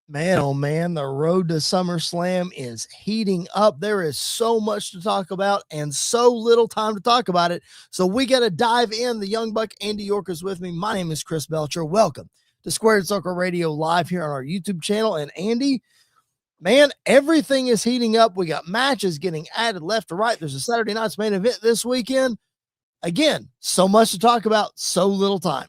Man, oh man, the road to SummerSlam is heating up. There is so much to talk about and so little time to talk about it. So we got to dive in. The Young Buck, Andy York, is with me. My name is Chris Belcher. Welcome to Squared Circle Radio live here on our YouTube channel. And Andy, man, everything is heating up. We got matches getting added left to right. There's a Saturday night's main event this weekend. Again, so much to talk about, so little time.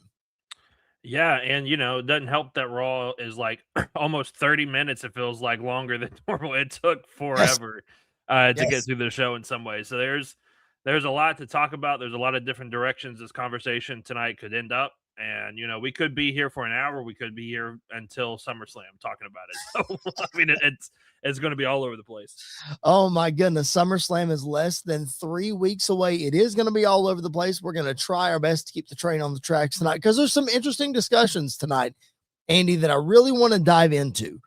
Yeah, and it doesn't help that Raw is like almost 30 minutes. It feels like longer than normal. It took Yes. forever to get Yes. through the show in some ways. So there's a lot to talk about. There's a lot of different directions this conversation tonight could end up. And we could be here for an hour. We could be here until SummerSlam talking about it. So I mean, it's going to be all over the place. Oh my goodness. SummerSlam is less than 3 weeks away. It is going to be all over the place. We're going to try our best to keep the train on the tracks tonight because there's some interesting discussions tonight, Andy, that I really want to dive into.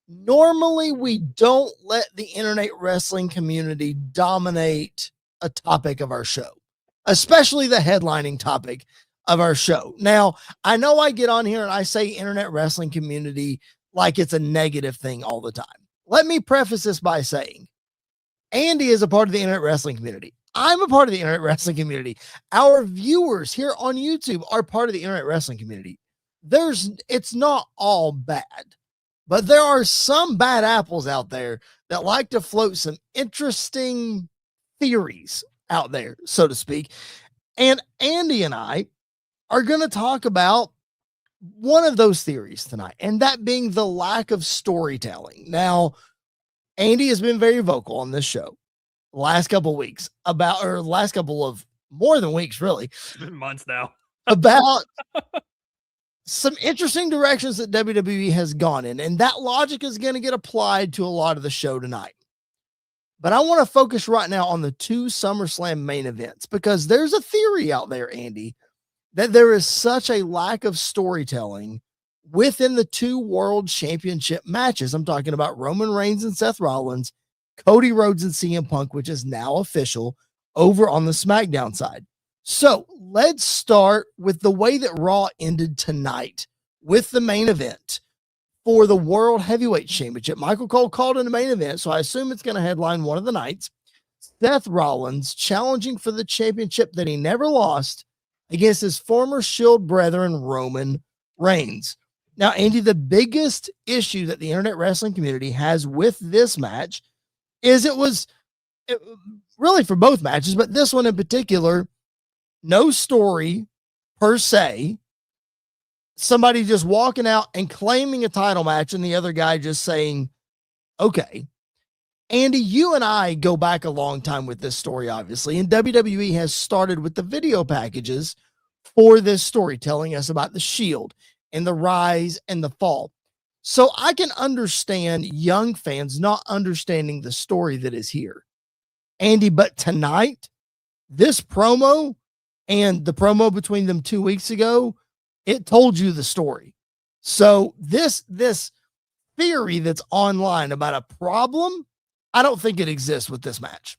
Normally, we don't let the internet wrestling community dominate a topic of our show, especially the headlining topic of our show. Now, I know I get on here and I say internet wrestling community like it's a negative thing all the time. Let me preface this by saying Andy is a part of the internet wrestling community. I'm a part of the internet wrestling community. Our viewers here on YouTube are part of the internet wrestling community. It's not all bad, but there are some bad apples out there that like to float some interesting theories out there, so to speak. And Andy and I are going to talk about one of those theories tonight, and that being the lack of storytelling. Now, Andy has been very vocal on this show last couple of weeks last couple of more than weeks, really. It's been months now. About some interesting directions that WWE has gone in, and that logic is going to get applied to a lot of the show tonight. But I want to focus right now on the two SummerSlam main events because there's a theory out there, Andy, that there is such a lack of storytelling within the two world championship matches. I'm talking about Roman Reigns and Seth Rollins, Cody Rhodes and CM Punk, which is now official over on the SmackDown side. So let's start with the way that Raw ended tonight with the main event for the World Heavyweight Championship. Michael Cole called in the main event, so I assume it's going to headline one of the nights. Seth Rollins challenging for the championship that he never lost against his former Shield brethren, Roman Reigns. Now, Andy, the biggest issue that the internet wrestling community has with this match is it really for both matches, but this one in particular, no story per se. Somebody just walking out and claiming a title match and the other guy just saying, okay. Andy, you and I go back a long time with this story, obviously, and WWE has started with the video packages for this story, telling us about the Shield and the rise and the fall. So I can understand young fans not understanding the story that is here. Andy, but tonight, this promo and the promo between them 2 weeks ago, it told you the story. So this theory that's online about a problem, I don't think it exists with this match.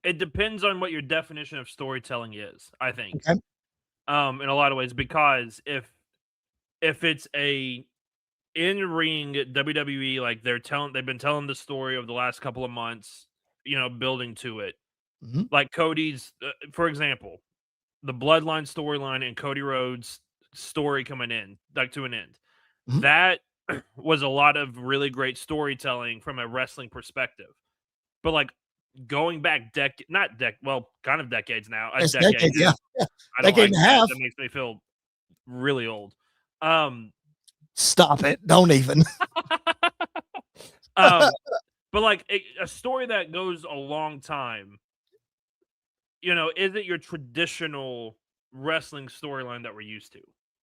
It depends on what your definition of storytelling is, I think. Okay. In a lot of ways, because if it's a in-ring WWE, like they've been telling the story of the last couple of months, building to it. Mm-hmm. Like Cody's, for example, the Bloodline storyline and Cody Rhodes' story coming in, like to an end. Mm-hmm. That was a lot of really great storytelling from a wrestling perspective. But like going back kind of decades now. It's decades, yeah. I don't decade like and a half. That makes me feel really old. Stop it. Don't even. But like a story that goes a long time, isn't your traditional wrestling storyline that we're used to.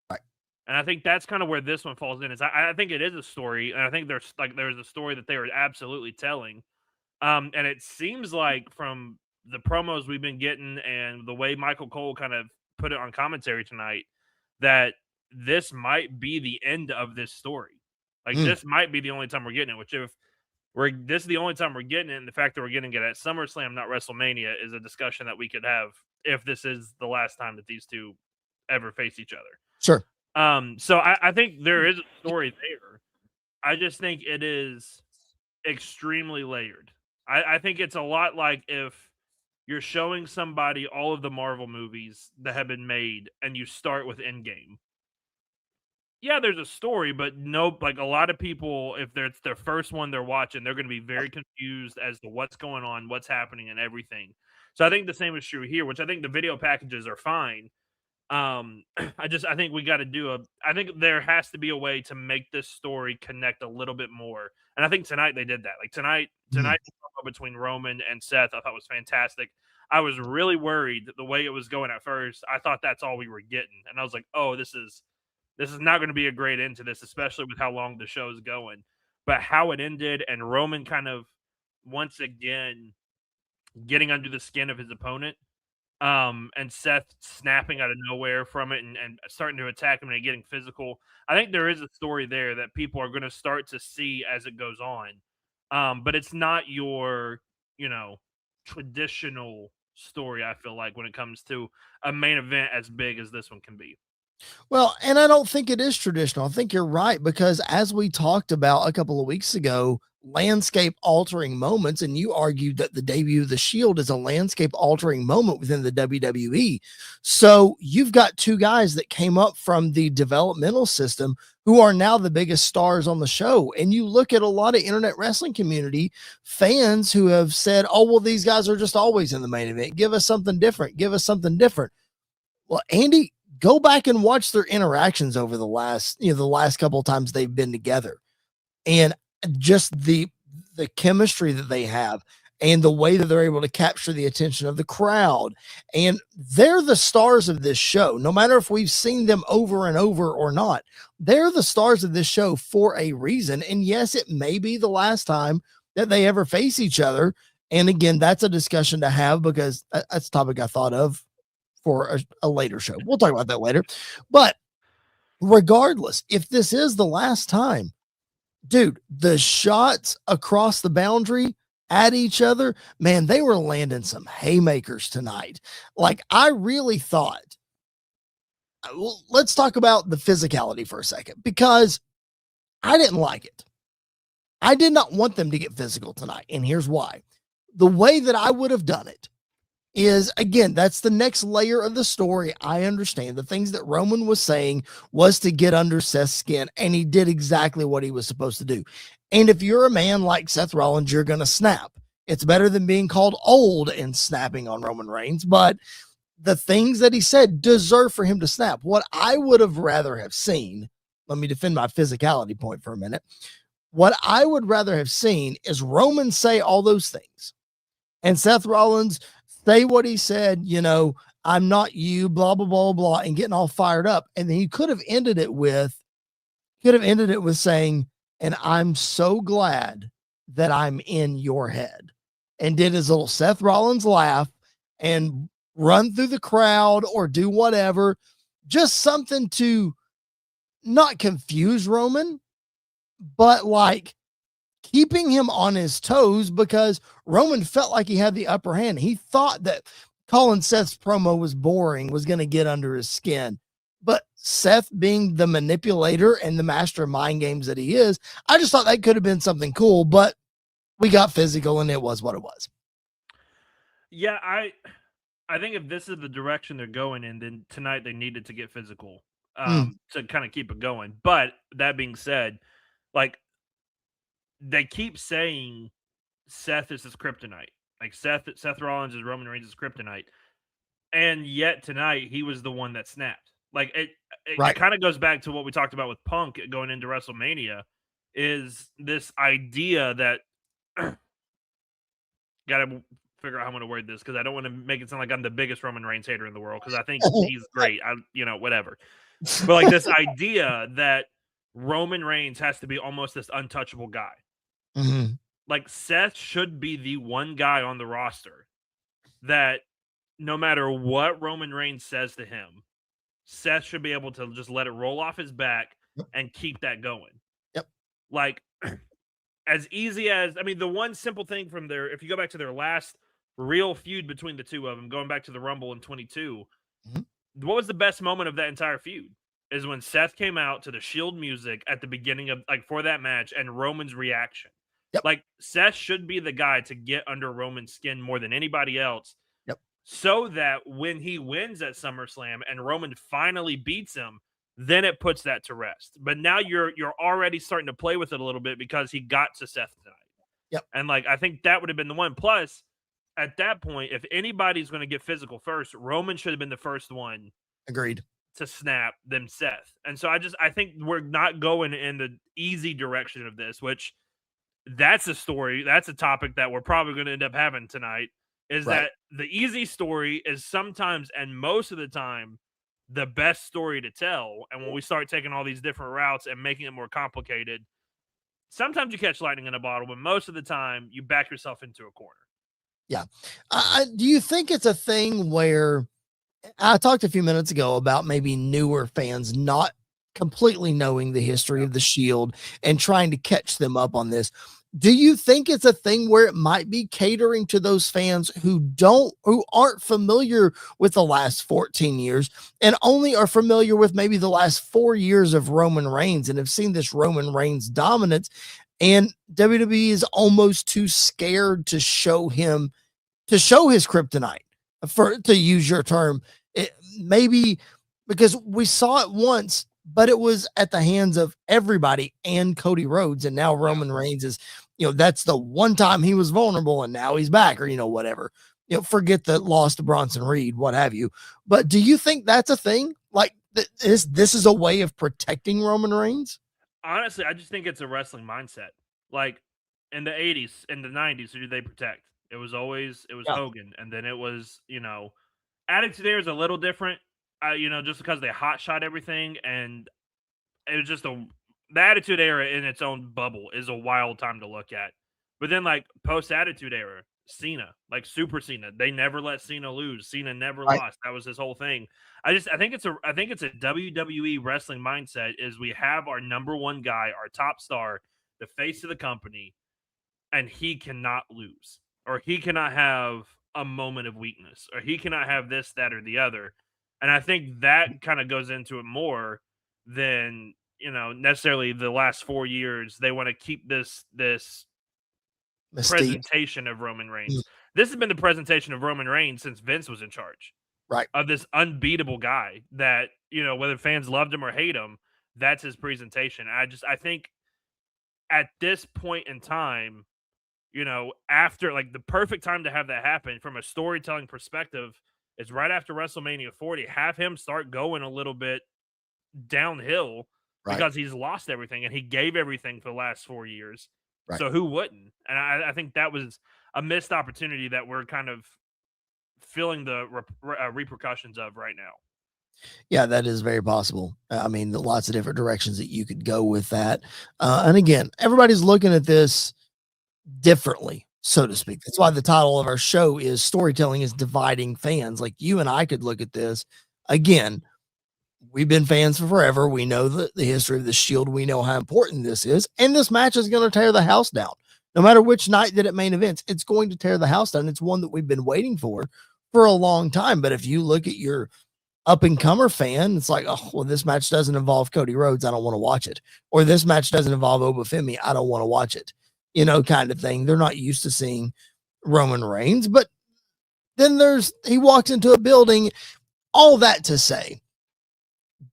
Right. And I think that's kind of where this one falls in. I think it is a story, and I think there's a story that they are absolutely telling. And it seems like from the promos we've been getting and the way Michael Cole kind of put it on commentary tonight, that this might be the end of this story. Like this might be the only time we're getting it, which if this is the only time we're getting it, and the fact that we're getting it at SummerSlam, not WrestleMania, is a discussion that we could have if this is the last time that these two ever face each other. Sure. So I think there is a story there. I just think it is extremely layered. I think it's a lot like if you're showing somebody all of the Marvel movies that have been made and you start with Endgame. Yeah, there's a story, but no, like a lot of people, if it's their first one they're watching, they're going to be very confused as to what's going on, what's happening, and everything. So I think the same is true here, which I think the video packages are fine. I think we got to I think there has to be a way to make this story connect a little bit more. And I think tonight they did that. Like Mhm. tonight between Roman and Seth, I thought was fantastic. I was really worried that the way it was going at first. I thought that's all we were getting, and I was like, "Oh, this is not going to be a great end to this, especially with how long the show is going." But how it ended, and Roman kind of once again getting under the skin of his opponent, and Seth snapping out of nowhere from it and starting to attack him and getting physical. I think there is a story there that people are going to start to see as it goes on. But it's not your, you know, traditional story, I feel like, when it comes to a main event as big as this one can be. Well, and I don't think it is traditional. I think you're right because as we talked about a couple of weeks ago, landscape altering moments, and you argued that the debut of the Shield is a landscape altering moment within the WWE. So you've got two guys that came up from the developmental system who are now the biggest stars on the show. And you look at a lot of internet wrestling community fans who have said, oh, well, these guys are just always in the main event. Give us something different. Give us something different. Well, Andy, go back and watch their interactions over the last couple of times they've been together, and just the chemistry that they have and the way that they're able to capture the attention of the crowd. And they're the stars of this show. No matter if we've seen them over and over or not, they're the stars of this show for a reason. And yes, it may be the last time that they ever face each other. And again, that's a discussion to have because that's a topic I thought of for a later show. We'll talk about that later. But regardless, if this is the last time, dude, the shots across the boundary at each other, man, they were landing some haymakers tonight. Like, I really thought, let's talk about the physicality for a second because I didn't like it. I did not want them to get physical tonight. And here's why. The way that I would have done it is, again, that's the next layer of the story. I understand the things that Roman was saying was to get under Seth's skin, and he did exactly what he was supposed to do. And if you're a man like Seth Rollins, you're going to snap. It's better than being called old and snapping on Roman Reigns, but the things that he said deserve for him to snap. What I would have rather have seen, let me defend my physicality point for a minute. What I would rather have seen is Roman say all those things and Seth Rollins say what he said, I'm not you, blah, blah, blah, blah, and getting all fired up. And then he could have ended it with saying, and I'm so glad that I'm in your head, and did his little Seth Rollins laugh and run through the crowd or do whatever, just something to not confuse Roman, but like keeping him on his toes because Roman felt like he had the upper hand. He thought that calling Seth's promo was boring was going to get under his skin. But Seth, being the manipulator and the master of mind games that he is, I just thought that could have been something cool, but we got physical and it was what it was. Yeah, I think if this is the direction they're going in, then tonight they needed to get physical to kind of keep it going. But that being said, like they keep saying Seth is his kryptonite. Like Seth Rollins is Roman Reigns' kryptonite. And yet tonight he was the one that snapped. Like it Right. kind of goes back to what we talked about with Punk going into WrestleMania, is this idea that gotta figure out how I'm gonna word this because I don't want to make it sound like I'm the biggest Roman Reigns hater in the world because I think he's great. Whatever. But like this idea that Roman Reigns has to be almost this untouchable guy. Mm-hmm. Like Seth should be the one guy on the roster that no matter what Roman Reigns says to him, Seth should be able to just let it roll off his back Yep. and keep that going. Yep. Like as easy as, I mean, the one simple thing from if you go back to their last real feud between the two of them, going back to the Rumble in 22, Mm-hmm. what was the best moment of that entire feud? is when Seth came out to the Shield music at the beginning of like for that match and Roman's reaction. Yep. Like Seth should be the guy to get under Roman's skin more than anybody else. Yep. So that when he wins at SummerSlam and Roman finally beats him, then it puts that to rest. But now you're already starting to play with it a little bit because he got to Seth tonight. Yep. And like I think that would have been the one. Plus, at that point, if anybody's going to get physical first, Roman should have been the first one. Agreed. To snap than Seth. And so I think we're not going in the easy direction of this, which that's a story, that's a topic that we're probably going to end up having tonight, is Right. that the easy story is sometimes and most of the time the best story to tell. And when we start taking all these different routes and making it more complicated, sometimes you catch lightning in a bottle, but most of the time you back yourself into a corner. Yeah. Do you think it's a thing where I talked a few minutes ago about maybe newer fans not completely knowing the history of the Shield and trying to catch them up on this? Do you think it's a thing where it might be catering to those fans who aren't familiar with the last 14 years and only are familiar with maybe the last 4 years of Roman Reigns and have seen this Roman Reigns dominance, and WWE is almost too scared to show his kryptonite, to use your term, maybe because we saw it once, but it was at the hands of everybody and Cody Rhodes. And now Roman Reigns is, that's the one time he was vulnerable and now he's back, or, whatever, forget the loss to Bronson Reed, what have you. But do you think that's a thing? Like this is a way of protecting Roman Reigns? Honestly, I just think it's a wrestling mindset. Like in the 80s, in the 90s, who did they protect? It was Hogan. And then it was, Attitude Era is a little different, just because they hot shot everything. And it was just the Attitude Era in its own bubble is a wild time to look at. But then like post Attitude Era, Cena, like Super Cena, they never let Cena lose. Cena never lost. That was his whole thing. I think it's a WWE wrestling mindset is we have our number one guy, our top star, the face of the company, and he cannot lose. Or he cannot have a moment of weakness, or he cannot have this, that, or the other. And I think that kind of goes into it more than, necessarily the last 4 years. They want to keep this Mystique. Presentation of Roman Reigns. This has been the presentation of Roman Reigns since Vince was in charge. Right. Of this unbeatable guy that, whether fans loved him or hate him, that's his presentation. I think at this point in time, after like the perfect time to have that happen from a storytelling perspective is right after WrestleMania 40. Have him start going a little bit downhill because he's lost everything and he gave everything for the last 4 years. Right. So who wouldn't? And I think that was a missed opportunity that we're kind of feeling the repercussions of right now. Yeah, that is very possible. I mean, lots of different directions that you could go with that. And again, everybody's looking at this differently, so to speak. That's why the title of our show is Storytelling is Dividing Fans. Like you and I could look at this again. We've been fans for forever. We know the history of the Shield. We know how important this is. And this match is going to tear the house down. No matter which night that it main events, it's going to tear the house down. It's one that we've been waiting for a long time. But if you look at your up-and-comer fan, it's like, oh, well, this match doesn't involve Cody Rhodes. I don't want to watch it. Or this match doesn't involve Obafemi. I don't want to watch it. Kind of thing. They're not used to seeing Roman Reigns. But then he walks into a building. All that to say,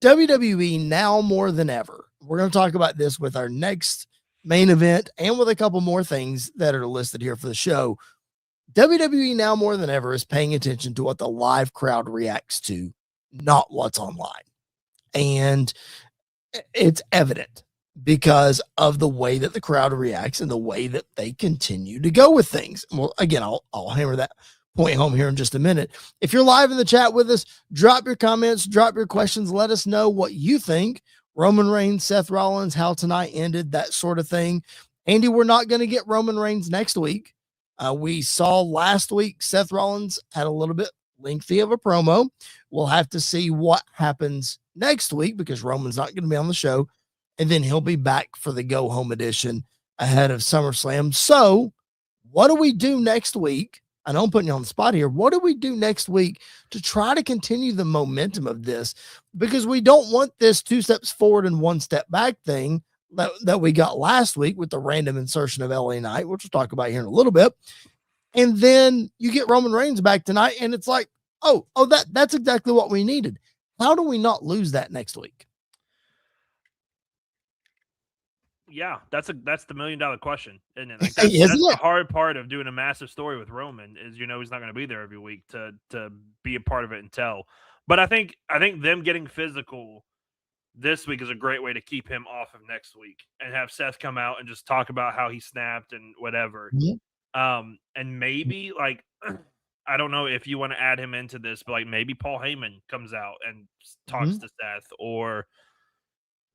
WWE now more than ever, we're going to talk about this with our next main event and with a couple more things that are listed here for the show. WWE now more than ever is paying attention to what the live crowd reacts to, not what's online. And it's evident because of the way that the crowd reacts and the way that they continue to go with things. Well, again, I'll hammer that point home here in just a minute. If you're live in the chat with us, drop your comments, drop your questions. Let us know what you think. Roman Reigns, Seth Rollins, how tonight ended, that sort of thing. Andy, we're not going to get Roman Reigns next week. We saw last week Seth Rollins had a little bit lengthy of a promo. We'll have to see what happens next week because Roman's not going to be on the show. And then he'll be back for the go home edition ahead of SummerSlam. So what do we do next week I know I'm putting you on the spot here. What do we do next week to try to continue the momentum of this? Because we don't want this 2 steps forward and 1 step back thing that we got last week with the random insertion of LA Knight, which we'll talk about here in a little bit. And then you get Roman Reigns back tonight, and it's like, that's exactly what we needed. How do we not lose that next week? Yeah, that's the $1 million question, isn't it? Like Isn't that's it? the hard part of doing a massive story with Roman is he's not going to be there every week to be a part of it and tell. But I think them getting physical this week is a great way to keep him off of next week and have Seth come out and just talk about how he snapped and whatever. And maybe like I don't know if you want to add him into this, but like maybe Paul Heyman comes out and talks to Seth, or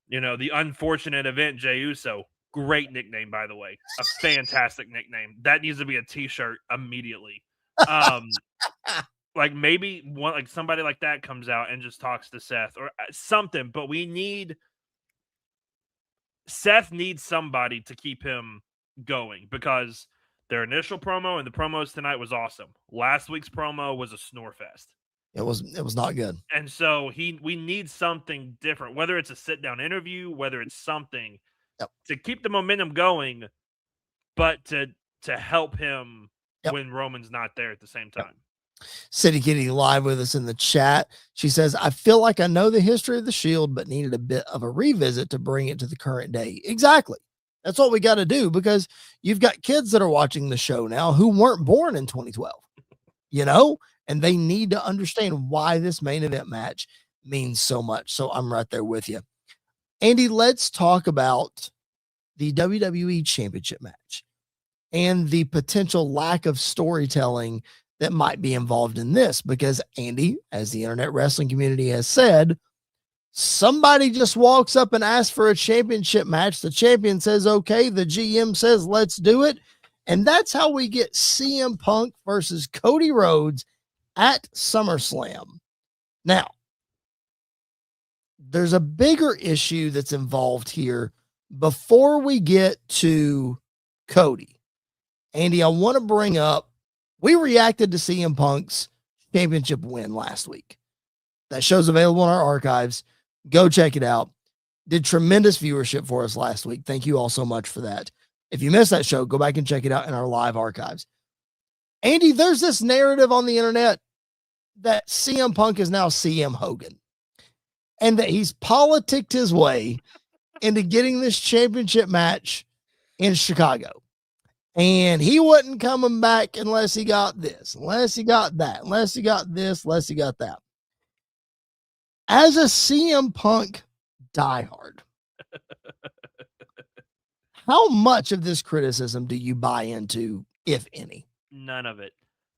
the unfortunate event, Jey Uso. Great nickname, by the way. A fantastic nickname. That needs to be a t-shirt immediately. Like maybe somebody like that comes out and just talks to Seth or something, but Seth needs somebody to keep him going because their initial promo and the promos tonight was awesome. Last week's promo was a snore fest. It was not good. And so we need something different, whether it's a sit-down interview, whether it's something to keep the momentum going, but to help him when Roman's not there at the same time. City Kitty live with us in the chat. She says, I feel like I know the history of the Shield, but needed a bit of a revisit to bring it to the current day. Exactly. That's what we got to do, because you've got kids that are watching the show now who weren't born in 2012, and they need to understand why this main event match means so much. So I'm right there with you. Andy, let's talk about the WWE Championship match and the potential lack of storytelling that might be involved in this, because Andy, as the internet wrestling community has said, somebody just walks up and asks for a championship match. The champion says, okay. The GM says, let's do it. And that's how we get CM Punk versus Cody Rhodes at SummerSlam. Now, there's a bigger issue that's involved here before we get to Cody. Andy, I want to bring up, we reacted to CM Punk's championship win last week. That show's available in our archives. Go check it out. Did tremendous viewership for us last week. Thank you all so much for that. If you missed that show, go back and check it out in our live archives. Andy, there's this narrative on the internet that CM Punk is now CM Hogan and that he's politicked his way into getting this championship match in Chicago. And he wasn't coming back unless he got this, unless he got that, unless he got this, unless he got that. As a CM Punk diehard, how much of this criticism do you buy into, if any? None of it.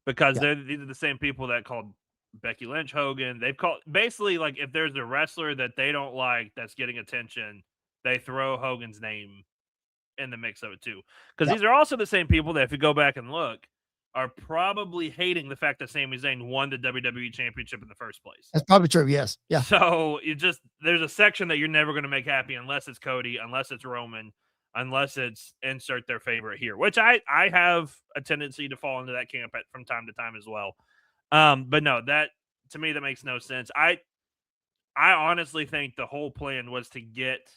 Because these are the same people that called Becky Lynch Hogan. They've called, basically, like, if there's a wrestler that they don't like that's getting attention, they throw Hogan's name in the mix of it too. Because these are also the same people that, if you go back and look, are probably hating the fact that Sami Zayn won the WWE Championship in the first place. That's probably true, yes. Yeah. So there's a section that you're never going to make happy unless it's Cody, unless it's Roman, unless it's insert their favorite here, which I have a tendency to fall into that camp from time to time as well. But no, that to me, that makes no sense. I honestly think the whole plan was to get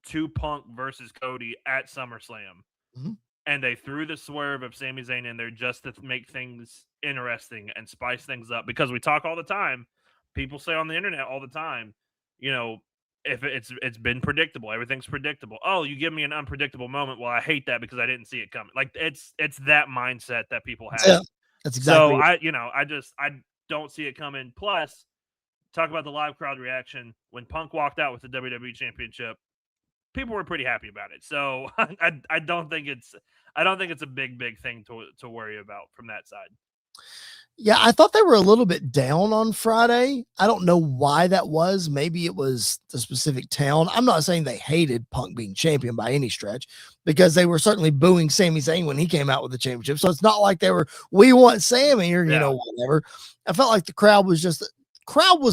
to Punk versus Cody at SummerSlam. Mm-hmm. And they threw the swerve of Sami Zayn in there just to make things interesting and spice things up. Because we talk all the time, people say on the internet all the time, if it's been predictable, everything's predictable. Oh, you give me an unpredictable moment. Well, I hate that because I didn't see it coming. Like it's that mindset that people have. Yeah, that's exactly. So I don't see it coming. Plus, talk about the live crowd reaction when Punk walked out with the WWE Championship. People were pretty happy about it. So I don't think it's a big thing to worry about from that side. Yeah, I thought they were a little bit down on Friday. I don't know why that was. Maybe it was the specific town. I'm not saying they hated Punk being champion by any stretch, because they were certainly booing Sami Zayn when he came out with the championship. So it's not like they were, we want Sami, or whatever. I felt like the crowd was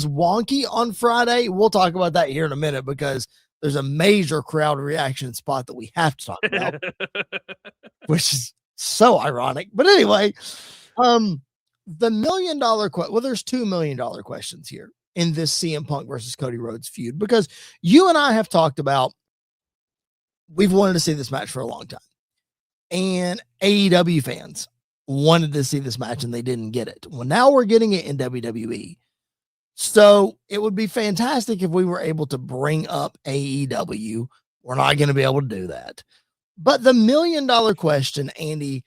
wonky on Friday. We'll talk about that here in a minute, because there's a major crowd reaction spot that we have to talk about, which is So ironic. But anyway, the $1 million question. Well, there's $2 million questions here in this CM Punk versus Cody Rhodes feud, because you and I have talked about, we've wanted to see this match for a long time, and AEW fans wanted to see this match and they didn't get it. Well, now we're getting it in WWE. So it would be fantastic if we were able to bring up AEW. We're not going to be able to do that. But the $1 million question, Andy,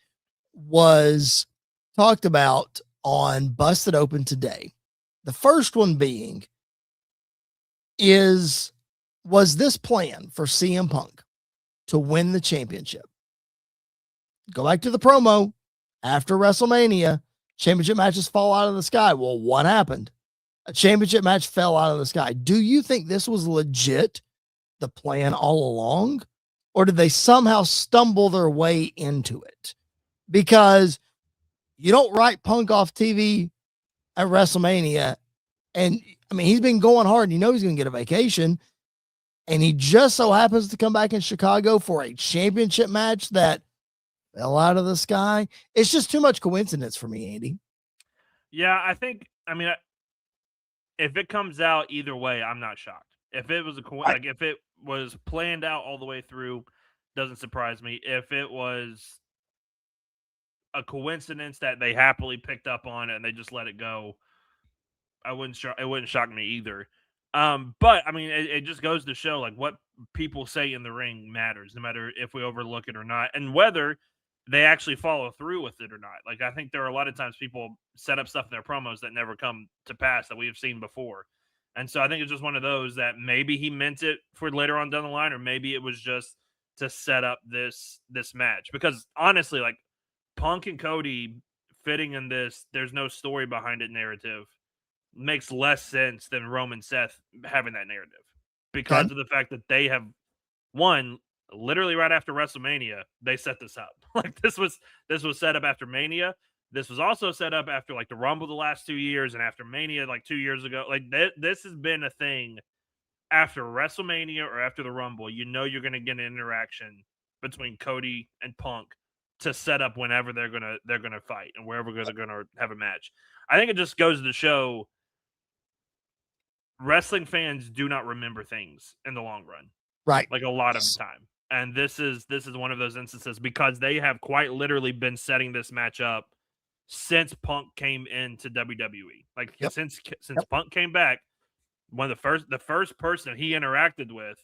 was talked about on Busted Open today. The first one being, was this plan for CM Punk to win the championship? Go back to the promo after WrestleMania. Championship matches fall out of the sky. Well, what happened? A championship match fell out of the sky. Do you think this was legit, the plan all along? Or did they somehow stumble their way into it? Because you don't write Punk off TV at WrestleMania. And I mean, he's been going hard. You know he's going to get a vacation. And he just so happens to come back in Chicago for a championship match that fell out of the sky. It's just too much coincidence for me, Andy. Yeah, I mean, if it comes out either way, I'm not shocked. If it was if it was planned out all the way through, doesn't surprise me. If it was a coincidence that they happily picked up on and they just let it go, it wouldn't shock me either. But I mean, it just goes to show, like, what people say in the ring matters, no matter if we overlook it or not, and whether they actually follow through with it or not. Like, I think there are a lot of times people set up stuff in their promos that never come to pass that we have seen before. And so I think it's just one of those that maybe he meant it for later on down the line, or maybe it was just to set up this match. Because honestly, like, Punk and Cody fitting in this, there's no story behind it narrative, makes less sense than Roman Seth having that narrative, because of the fact that they have won literally right after WrestleMania. They set this up. Like, this was set up after Mania. This was also set up after, like, the Rumble the last 2 years, and after Mania like 2 years ago. Like, this has been a thing after WrestleMania or after the Rumble. You know you're going to get an interaction between Cody and Punk to set up whenever they're gonna fight and wherever they're gonna have a match. I think it just goes to show wrestling fans do not remember things in the long run, right? Like, a lot of the time. And this is one of those instances, because they have quite literally been setting this match up since Punk came into WWE. Like, since Punk came back, one of the first person he interacted with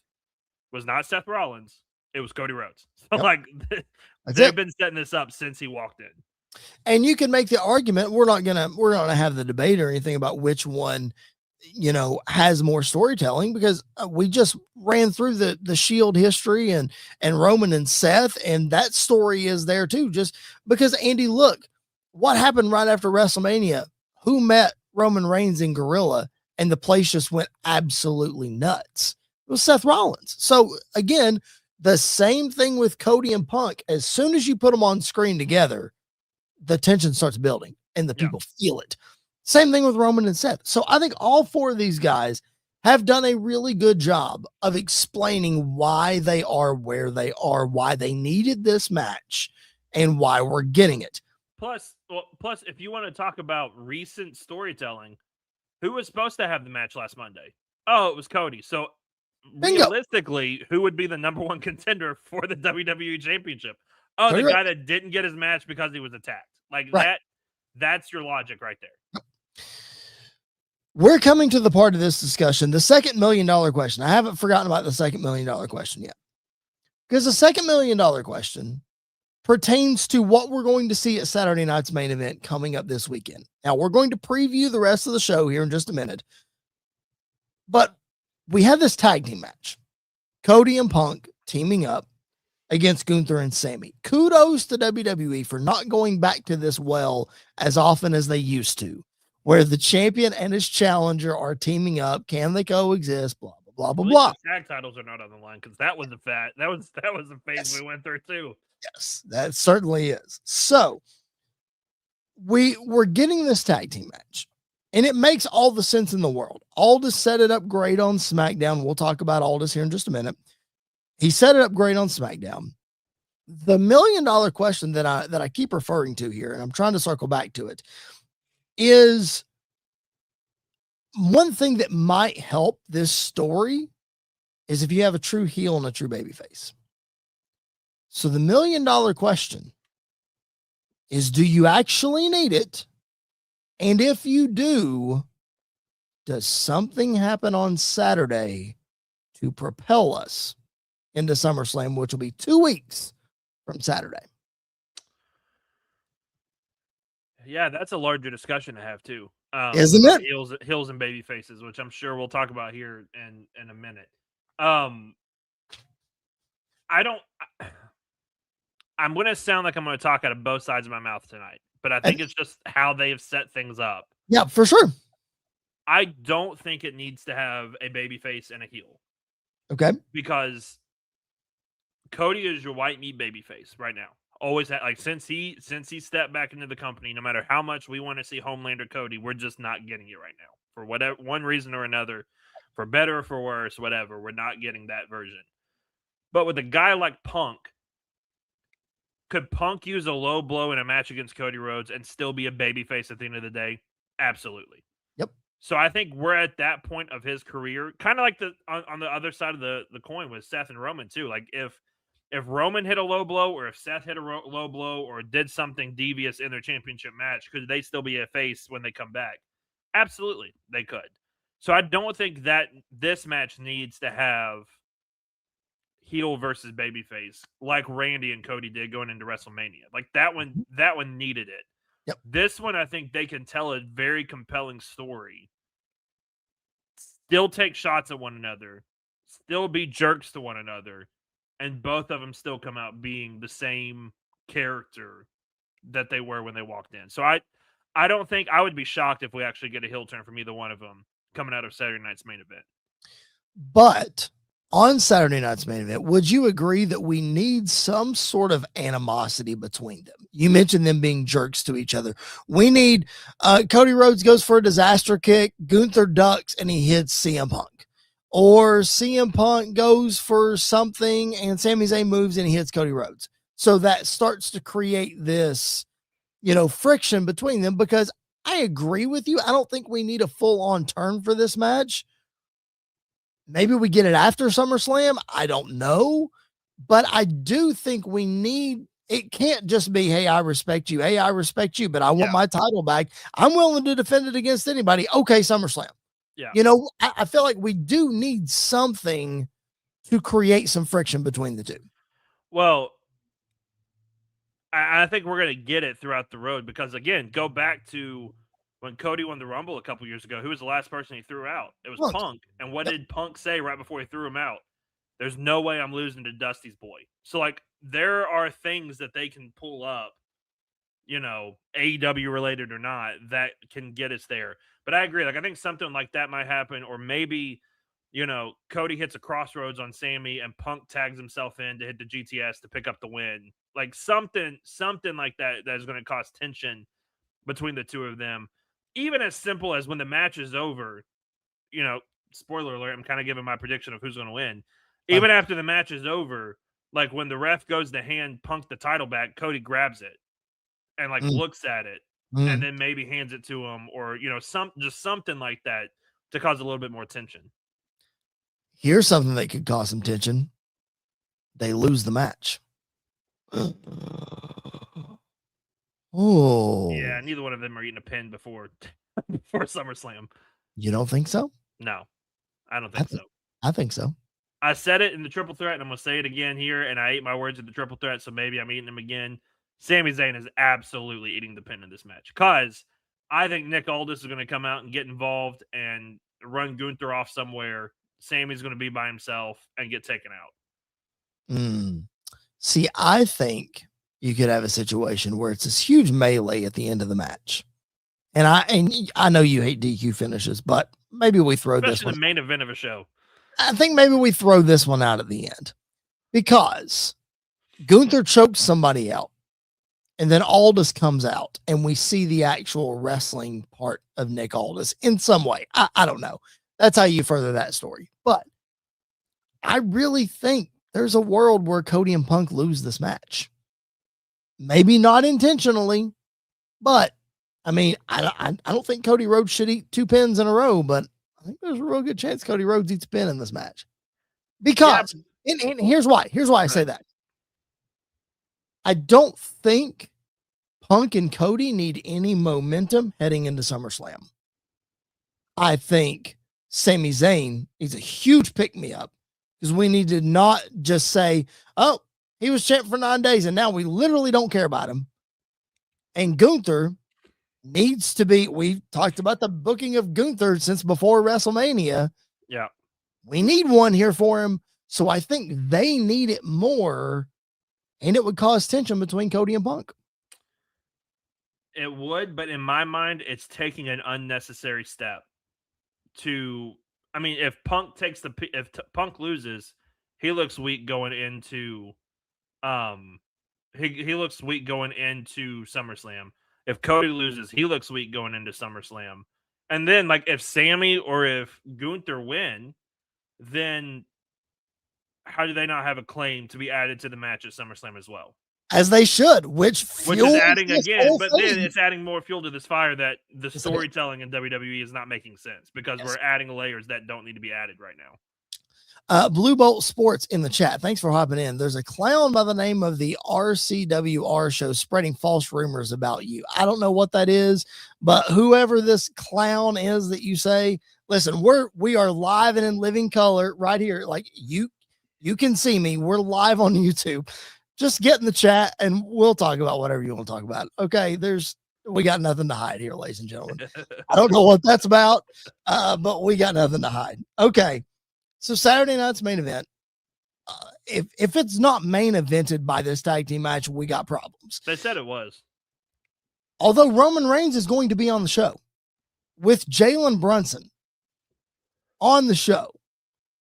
was not Seth Rollins, it was Cody Rhodes. So like, they've been setting this up since he walked in. And you can make the argument, we're not gonna have the debate or anything about which one, you know, has more storytelling, because we just ran through the Shield history and Roman and Seth, and that story is there too. Just because, Andy, look what happened right after WrestleMania. Who met Roman Reigns in Gorilla, and the place just went absolutely nuts? It was Seth Rollins. So again, the same thing with Cody and Punk. As soon as you put them on screen together, the tension starts building and the people feel it. Same thing with Roman and Seth. So I think all four of these guys have done a really good job of explaining why they are where they are, why they needed this match, and why we're getting it. Plus, if you want to talk about recent storytelling, who was supposed to have the match last Monday? Oh, it was Cody. So realistically, who would be the number one contender for the WWE Championship? Oh, the guy that didn't get his match because he was attacked. Like, that's your logic right there. We're coming to the part of this discussion, the second $1 million question. I haven't forgotten about the second $1 million question yet, because the second $1 million question pertains to what we're going to see at Saturday night's main event coming up this weekend. Now, we're going to preview the rest of the show here in just a minute, but we have this tag team match, Cody and Punk teaming up against Gunther and Sammy. Kudos to WWE for not going back to this well as often as they used to, where the champion and his challenger are teaming up. Can they coexist? Blah, blah, blah, blah, blah. Tag titles are not on the line, because that was the phase we went through too. Yes, that certainly is. So we're getting this tag team match, and it makes all the sense in the world. Aldis set it up great on SmackDown. We'll talk about Aldis here in just a minute. He set it up great on SmackDown. The $1 million question that I keep referring to here, and I'm trying to circle back to it, is one thing that might help this story is if you have a true heel and a true babyface. So the $1 million question is, do you actually need it? And if you do, does something happen on Saturday to propel us into SummerSlam, which will be 2 weeks from Saturday? Yeah, that's a larger discussion to have too. Isn't about it? Heels and baby faces, which I'm sure we'll talk about here in a minute. I don't. I'm going to sound like I'm going to talk out of both sides of my mouth tonight, but I think it's just how they have set things up. Yeah, for sure. I don't think it needs to have a baby face and a heel. Okay. Because Cody is your white meat baby face right now. Always had, like, since he stepped back into the company, no matter how much we want to see Homelander Cody, we're just not getting it right now. For whatever one reason or another, for better or for worse, whatever, we're not getting that version. But with a guy like Punk, could Punk use a low blow in a match against Cody Rhodes and still be a babyface at the end of the day? Absolutely. Yep. So I think we're at that point of his career, kind of like on the other side of the coin with Seth and Roman too. Like if Roman hit a low blow, or if Seth hit a low blow, or did something devious in their championship match, could they still be a face when they come back? Absolutely, they could. So I don't think that this match needs to have heel versus babyface like Randy and Cody did going into WrestleMania. Like that one needed it. Yep. This one, I think they can tell a very compelling story. Still take shots at one another, still be jerks to one another, and both of them still come out being the same character that they were when they walked in. So I don't think, I would be shocked if we actually get a heel turn from either one of them coming out of Saturday night's main event. But on Saturday night's main event, would you agree that we need some sort of animosity between them? You mentioned them being jerks to each other. We need Cody Rhodes goes for a disaster kick, Gunther ducks, and he hits CM Punk. Or CM Punk goes for something and Sami Zayn moves and he hits Cody Rhodes. So that starts to create this, friction between them, because I agree with you. I don't think we need a full-on turn for this match. Maybe we get it after SummerSlam. I don't know. But I do think we need, it can't just be, hey, I respect you. Hey, I respect you, but I want my title back. I'm willing to defend it against anybody. Okay, SummerSlam. Yeah. I feel like we do need something to create some friction between the two. Well, I think we're going to get it throughout the road because, again, go back to when Cody won the Rumble a couple years ago. Who was the last person he threw out? It was Punk. And what did Punk say right before he threw him out? There's no way I'm losing to Dusty's boy. So, like, there are things that they can pull up, AEW related or not, that can get us there. But I agree. Like, I think something like that might happen, or maybe, Cody hits a crossroads on Sammy and Punk tags himself in to hit the GTS to pick up the win. Like something like that is going to cause tension between the two of them. Even as simple as when the match is over, spoiler alert, I'm kind of giving my prediction of who's going to win. Even after the match is over, like when the ref goes to hand Punk the title back, Cody grabs it and looks at it and then maybe hands it to him, or just something like that to cause a little bit more tension. Here's something that could cause some tension. They lose the match. Oh. Yeah, neither one of them are eating a pin before SummerSlam. You don't think so? No, I don't think so. I think so. I said it in the triple threat, and I'm going to say it again here, and I ate my words at the triple threat, so maybe I'm eating them again. Sami Zayn is absolutely eating the pin in this match, because I think Nick Aldis is going to come out and get involved and run Gunther off somewhere. Sammy's going to be by himself and get taken out. See, I think you could have a situation where it's this huge melee at the end of the match. And I know you hate DQ finishes, but maybe we throw this one. The main event of a show. I think maybe we throw this one out at the end, because Gunther chokes somebody out and then Aldis comes out and we see the actual wrestling part of Nick Aldis in some way. I don't know. That's how you further that story. But I really think there's a world where Cody and Punk lose this match. Maybe not intentionally, but I mean, I don't think Cody Rhodes should eat 2 pins in a row, but I think there's a real good chance Cody Rhodes eats a pin in this match. Because, and here's why. Here's why I say that. I don't think Punk and Cody need any momentum heading into SummerSlam. I think Sami Zayn is a huge pick-me-up because we need to not just say, oh, he was champ for 9 days and now we literally don't care about him. And Gunther needs to be, we talked about the booking of Gunther since before WrestleMania. Yeah. We need one here for him. So I think they need it more, and it would cause tension between Cody and Punk. It would, but in my mind, it's taking an unnecessary step to, I mean, if Punk takes Punk loses, he looks weak going into, he looks weak going into SummerSlam. If Cody loses, he looks weak going into SummerSlam. And then, like, if Sammy or if Gunther win, then how do they not have a claim to be added to the match at SummerSlam as well? As they should, which is adding again, but then it's adding more fuel to this fire that the storytelling in WWE is not making sense because we're adding layers that don't need to be added right now. Blue Bolt Sports in the chat. Thanks for hopping in. There's a clown by the name of the RCWR show spreading false rumors about you. I don't know what that is, but whoever this clown is that you say, listen, we are live and in living color right here. Like you can see me. We're live on YouTube. Just get in the chat and we'll talk about whatever you want to talk about. Okay. We got nothing to hide here, ladies and gentlemen. I don't know what that's about, but we got nothing to hide. Okay. So Saturday night's main event. If it's not main evented by this tag team match, we got problems. They said it was. Although Roman Reigns is going to be on the show with Jalen Brunson on the show.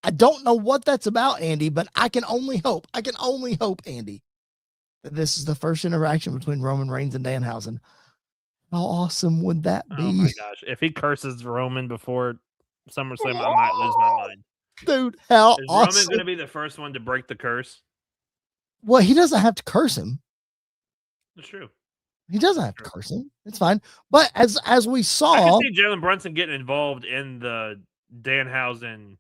I don't know what that's about, Andy, but I can only hope, Andy, that this is the first interaction between Roman Reigns and Danhausen. How awesome would that be? Oh my gosh. If he curses Roman before SummerSlam, I might lose my mind. Dude, how is awesome. Roman going to be the first one to break the curse? Well, he doesn't have to curse him. That's true. He doesn't have to curse him. It's fine. But as we saw, I can see Jalen Brunson getting involved in the Danhausen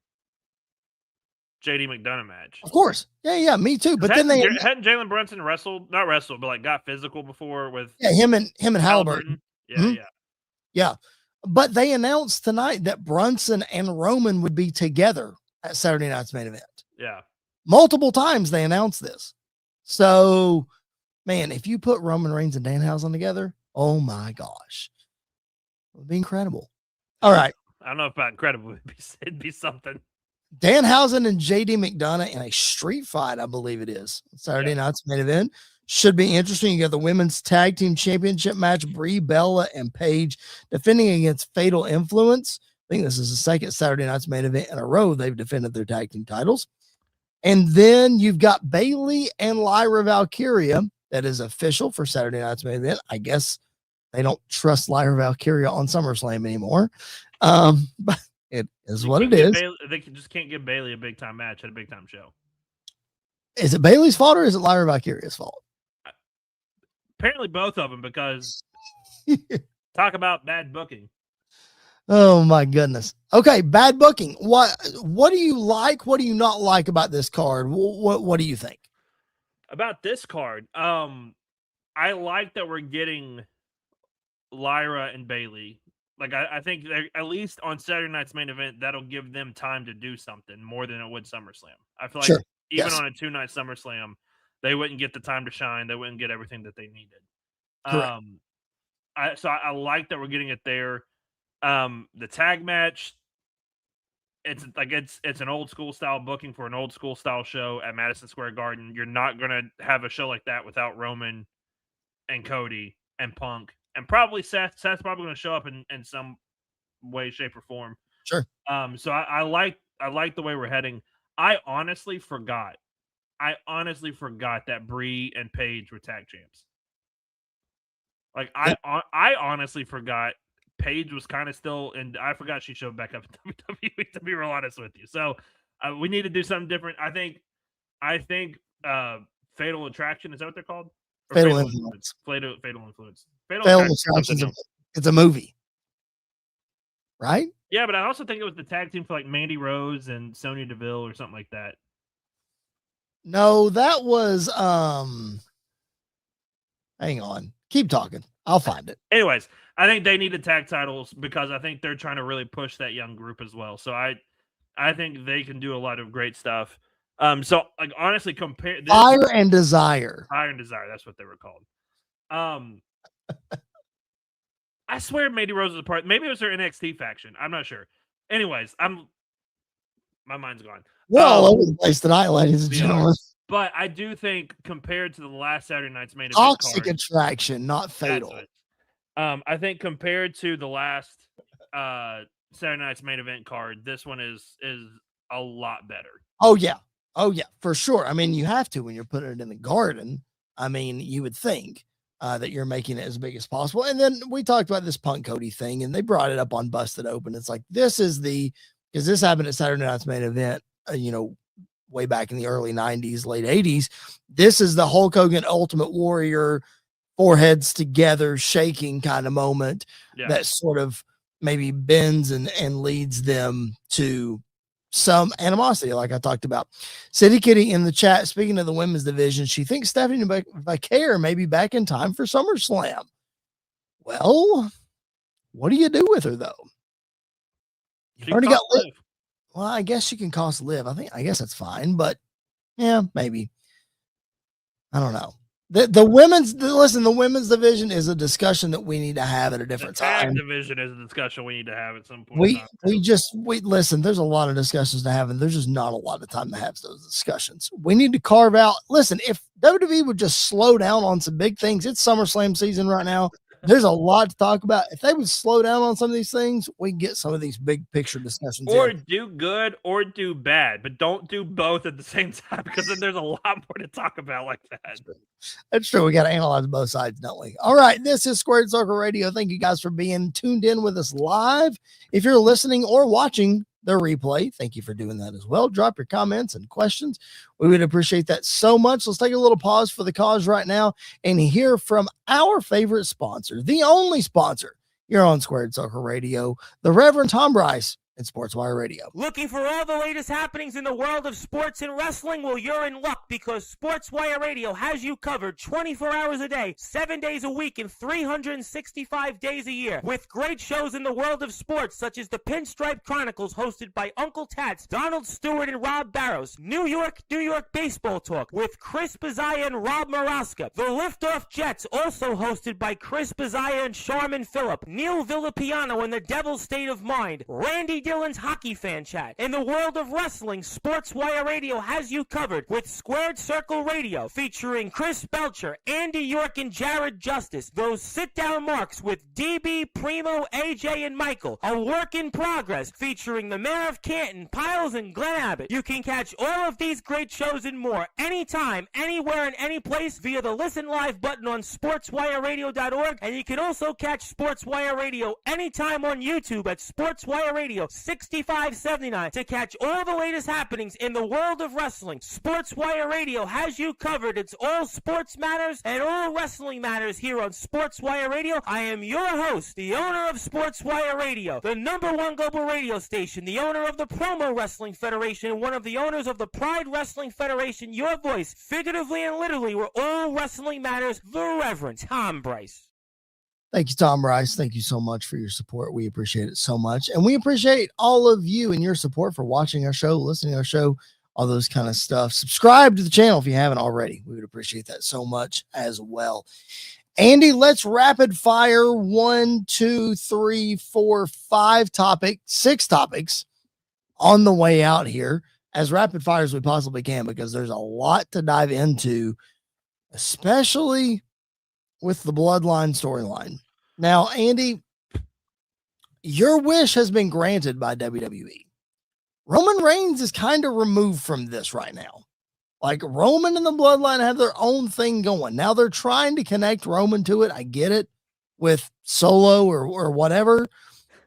JD McDonough match. Of course. Yeah, me too. But then hadn't Jalen Brunson not wrestled, but like got physical before with him and Halliburton. Yeah. But they announced tonight that Brunson and Roman would be together at Saturday night's main event. Yeah. Multiple times they announced this. So, man, if you put Roman Reigns and Danhausen together, oh my gosh. It would be incredible. All right. I don't know about incredible. It'd be something. Danhausen and JD McDonough in a street fight, I believe it is. Saturday night's main event. Should be interesting. You got the women's tag team championship match, Brie Bella and Paige defending against Fatal Influence. I think this is the second Saturday night's main event in a row they've defended their tag team titles. And then you've got Bayley and Lyra Valkyria. That is official for Saturday night's main event. I guess they don't trust Lyra Valkyria on SummerSlam anymore. But it is what it is. They just can't give Bayley a big time match at a big time show. Is it Bayley's fault or is it Lyra Valkyria's fault? Apparently both of them, because talk about bad booking. Oh my goodness. Okay, bad booking. What do you like? What do you not like about this card? What do you think? About this card? I like that we're getting Lyra and Bayley. Like I think at least on Saturday night's main event, that'll give them time to do something more than it would SummerSlam. I feel like even on a 2-night SummerSlam, they wouldn't get the time to shine. They wouldn't get everything that they needed. I like that we're getting it there. The tag match, it's an old school style booking for an old school style show at Madison Square Garden. You're not going to have a show like that without Roman and Cody and Punk and probably Seth. Seth's probably going to show up in some way, shape, or form. Sure. So I like the way we're heading. I honestly forgot that Brie and Paige were tag champs. Like I honestly forgot Paige was kind of still, and I forgot she showed back up in WWE, to be real honest with you. So we need to do something different. I think I think Fatal Attraction, is that what they're called? Or Fatal Influence. Fatal Influence. Fatal Fatal Attraction. Attraction. It's a movie, right? Yeah, but I also think it was the tag team for like Mandy Rose and Sonya Deville or something like that. No, that was hang on. Keep talking. I'll find it. Anyways, I think they need the tag titles because I think they're trying to really push that young group as well. So I think they can do a lot of great stuff. So like honestly, compare this Fire and Desire. Fire and Desire, that's what they were called. I swear Mandy Rose was a part. Maybe it was their NXT faction. I'm not sure. Anyways, my mind's gone. We're all over the place tonight, ladies and gentlemen. But I do think compared to the last Saturday night's main event Toxic card, Attraction, not Fatal. I think compared to the last Saturday night's main event card, this one is a lot better. Oh yeah, for sure. I mean, you have to when you're putting it in the Garden. I mean, you would think that you're making it as big as possible. And then we talked about this Punk Cody thing, and they brought it up on Busted Open. It's like this is because this happened at Saturday night's main event. Way back in the early 90s, late 80s. This is the Hulk Hogan Ultimate Warrior foreheads together shaking kind of moment that sort of maybe bends and leads them to some animosity, like I talked about. City Kitty in the chat, speaking of the women's division, she thinks Stephanie McMahon may be back in time for SummerSlam. Well, what do you do with her, though? You've already got Liv. Well, I guess she can cost Liv. I guess that's fine, but yeah, maybe. I don't know. The women's division is a discussion that we need to have at a different time. The tag division is a discussion we need to have at some point. We listen, there's a lot of discussions to have, and there's just not a lot of time to have those discussions. We need to carve out, listen, if WWE would just slow down on some big things, it's SummerSlam season right now. There's a lot to talk about. If they would slow down on some of these things, we can get some of these big picture discussions. Or do good or do bad, but don't do both at the same time because then there's a lot more to talk about like that. That's true. We got to analyze both sides, don't we? All right. This is Squared Circle Radio. Thank you guys for being tuned in with us live. If you're listening or watching the replay, thank you for doing that as well. Drop your comments and questions. We would appreciate that so much. Let's take a little pause for the cause right now and hear from our favorite sponsor, the only sponsor here on Squared Circle Radio, the Reverend Tom Bryce and SportsWire Radio. Looking for all the latest happenings in the world of sports and wrestling? Well, you're in luck because SportsWire Radio has you covered 24 hours a day, 7 days a week, and 365 days a year. With great shows in the world of sports, such as the Pinstripe Chronicles, hosted by Uncle Tats, Donald Stewart, and Rob Barrows. New York Baseball Talk with Chris Bazaya and Rob Maraska. The Liftoff Jets, also hosted by Chris Bazaya and Sharman Phillip. Neil Villapiano and the Devil's State of Mind. Randy Dillon's Hockey Fan Chat. In the world of wrestling, SportsWire Radio has you covered with Squared Circle Radio, featuring Chris Belcher, Andy York, and Jared Justice. Those sit-down marks with DB, Primo, AJ, and Michael. A work in progress, featuring the Mayor of Canton, Piles, and Glenn Abbott. You can catch all of these great shows and more anytime, anywhere, and any place via the Listen Live button on SportsWireRadio.org, and you can also catch SportsWire Radio anytime on YouTube at SportsWire Radio 6579 to catch all the latest happenings in the world of wrestling. SportsWire Radio has you covered. It's all sports matters and all wrestling matters here on SportsWire Radio. I am your host, the owner of SportsWire Radio, the #1 global radio station, the owner of the Promo Wrestling Federation, and one of the owners of the Pride Wrestling Federation, your voice, figuratively and literally, where all wrestling matters, the Reverend Tom Bryce. Thank you, Tom Bryce. Thank you so much for your support. We appreciate it so much. And we appreciate all of you and your support for watching our show, listening to our show, all those kind of stuff. Subscribe to the channel if you haven't already. We would appreciate that so much as well. Andy, let's rapid fire 1, 2, 3, 4, 5 topics, 6 topics on the way out here as rapid fire as we possibly can, because there's a lot to dive into, especially with the Bloodline storyline. Now, Andy, your wish has been granted by WWE. Roman Reigns is kind of removed from this right now. Like, Roman and the Bloodline have their own thing going. Now they're trying to connect Roman to it. I get it, with Solo or whatever,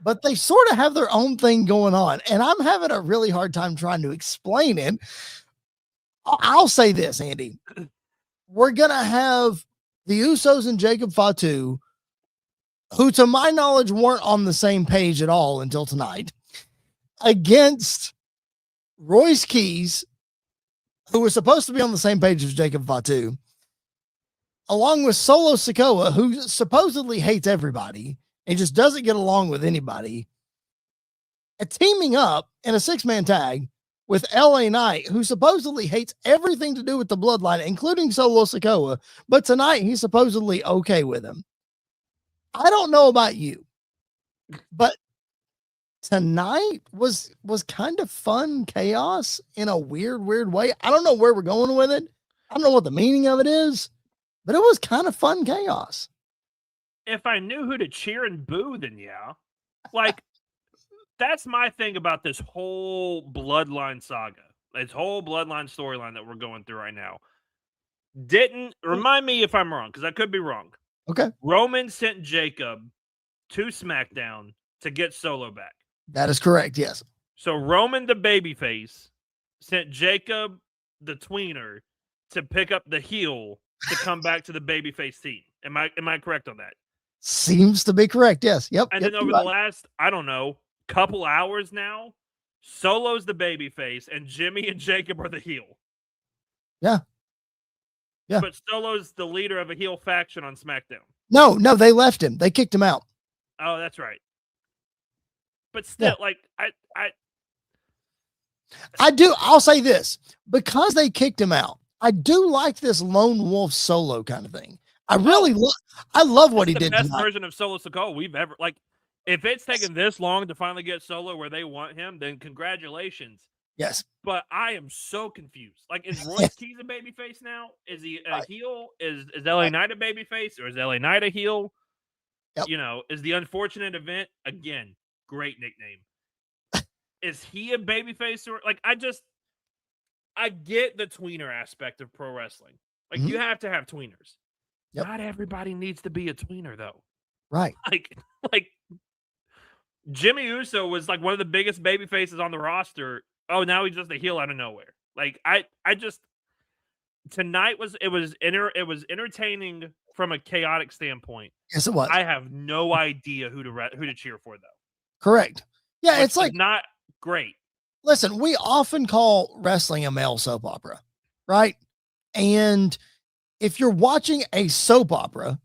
but they sort of have their own thing going on. And I'm having a really hard time trying to explain it I'll say this, Andy. We're going to have the Usos and Jacob Fatu, who to my knowledge weren't on the same page at all until tonight, against Royce Keys, who was supposed to be on the same page as Jacob Fatu, along with Solo Sikoa, who supposedly hates everybody and just doesn't get along with anybody, and teaming up in a 6-man tag with LA Knight, who supposedly hates everything to do with the bloodline, including Solo Sikoa, but tonight he's supposedly okay with him. I don't know about you, but tonight was kind of fun chaos in a weird way. I don't know where we're going with it. I don't know what the meaning of it is, but it was kind of fun chaos. If I knew who to cheer and boo, then yeah. Like, that's my thing about this whole bloodline saga, this whole bloodline storyline that we're going through right now. Didn't remind me if I'm wrong, because I could be wrong. Okay. Roman sent Jacob to SmackDown to get Solo back. That is correct. Yes. So Roman, the babyface, sent Jacob, the tweener, to pick up the heel to come back to the babyface team. Am I correct on that? Seems to be correct. Yes. Yep. And then over the last, I don't know, couple hours now, Solo's the babyface and Jimmy and Jacob are the heel. Yeah. Yeah. But Solo's the leader of a heel faction on SmackDown. No, they left him. They kicked him out. Oh, that's right. But still, like, I'll say this, because they kicked him out, I do like this lone wolf Solo kind of thing. I really I love what he did. The best version of Solo Sikoa we've ever, like, if it's taken this long to finally get Solo where they want him, then congratulations. Yes. But I am so confused. Like, is Royce Keys a babyface now? Is he a heel? Is LA Knight a babyface, or is LA Knight a heel? Yep. You know, is the Unfortunate Event, again, great nickname. Is he a babyface, or like, I get the tweener aspect of pro wrestling. Like, you have to have tweeners. Yep. Not everybody needs to be a tweener, though. Right. Like Jimmy Uso was like one of the biggest baby faces on the roster. Oh, now he's just a heel out of nowhere. Like, I just, tonight was entertaining from a chaotic standpoint. Yes, it was. I have no idea who to cheer for, though. Correct. Yeah, it's like not great. Listen, we often call wrestling a male soap opera, right? And if you're watching a soap opera,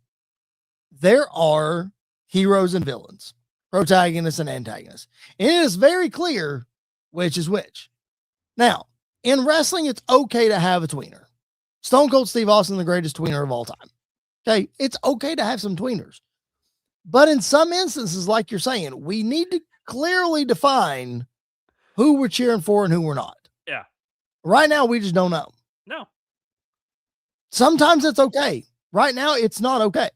there are heroes and villains, protagonists and antagonists. And it is very clear which is which. Now, in wrestling, it's okay to have a tweener. Stone Cold Steve Austin, the greatest tweener of all time. Okay, it's okay to have some tweeners. But in some instances, like you're saying, we need to clearly define who we're cheering for and who we're not. Yeah. Right now, we just don't know. No. Sometimes it's okay. Right now, it's not okay.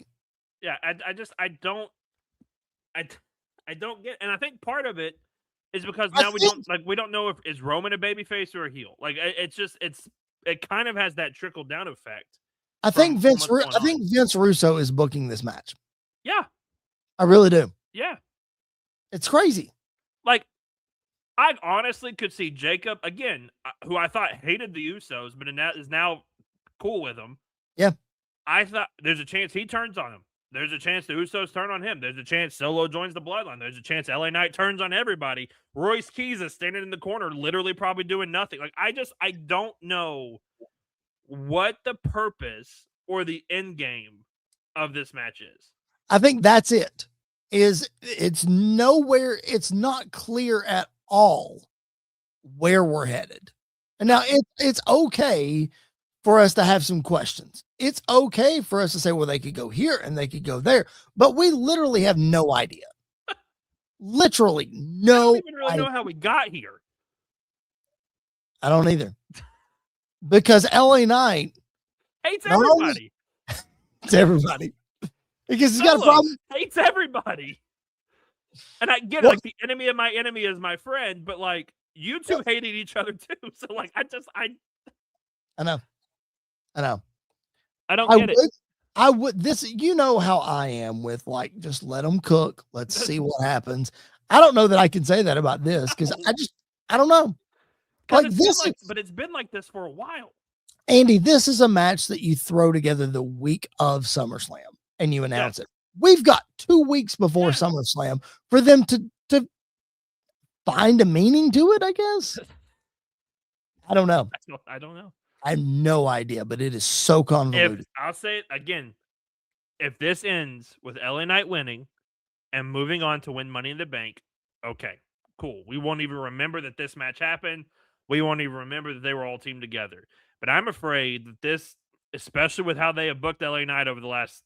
Yeah, I don't get, and I think part of it is because now we don't know if is Roman a babyface or a heel. Like, it kind of has that trickle down effect. I think Vince Russo is booking this match. Yeah. I really do. Yeah. It's crazy. Like, I honestly could see Jacob, again, who I thought hated the Usos, but is now cool with them. Yeah. I thought there's a chance he turns on him. There's a chance the Usos turn on him. There's a chance Solo joins the bloodline. There's a chance LA Knight turns on everybody. Royce Keys is standing in the corner, literally probably doing nothing. Like, I don't know what the purpose or the end game of this match is. I think that's it. It's nowhere. It's not clear at all where we're headed. And now it's okay for us to have some questions. It's okay for us to say, well, they could go here and they could go there, but we literally have no idea. Literally no. I don't even really know how we got here. I don't either. Because LA Knight hates everybody. It's everybody. Because he's got a problem. Hates everybody. And I get it. Like, the enemy of my enemy is my friend, but like, you two hated each other too. So like, I know. I don't get it. I would you know how I am with, like, just let them cook. Let's see what happens. I don't know that I can say that about this because I don't know. Like it's this, but it's been like this for a while. Andy, this is a match that you throw together the week of SummerSlam and you announce it. We've got 2 weeks before SummerSlam for them to find a meaning to it, I guess. I don't know. I don't know. I have no idea, but it is so convoluted. I'll say it again. If this ends with LA Knight winning and moving on to win Money in the Bank, okay, cool. We won't even remember that this match happened. We won't even remember that they were all teamed together. But I'm afraid that this, especially with how they have booked LA Knight over the last,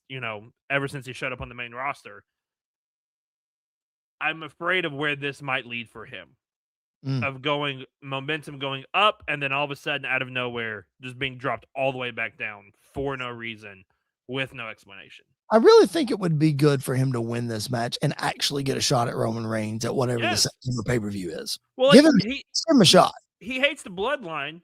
ever since he showed up on the main roster, I'm afraid of where this might lead for him. Of momentum going up, and then all of a sudden, out of nowhere, just being dropped all the way back down for no reason, with no explanation. I really think it would be good for him to win this match and actually get a shot at Roman Reigns at whatever the September pay-per-view is. Well, give him a shot. He hates the bloodline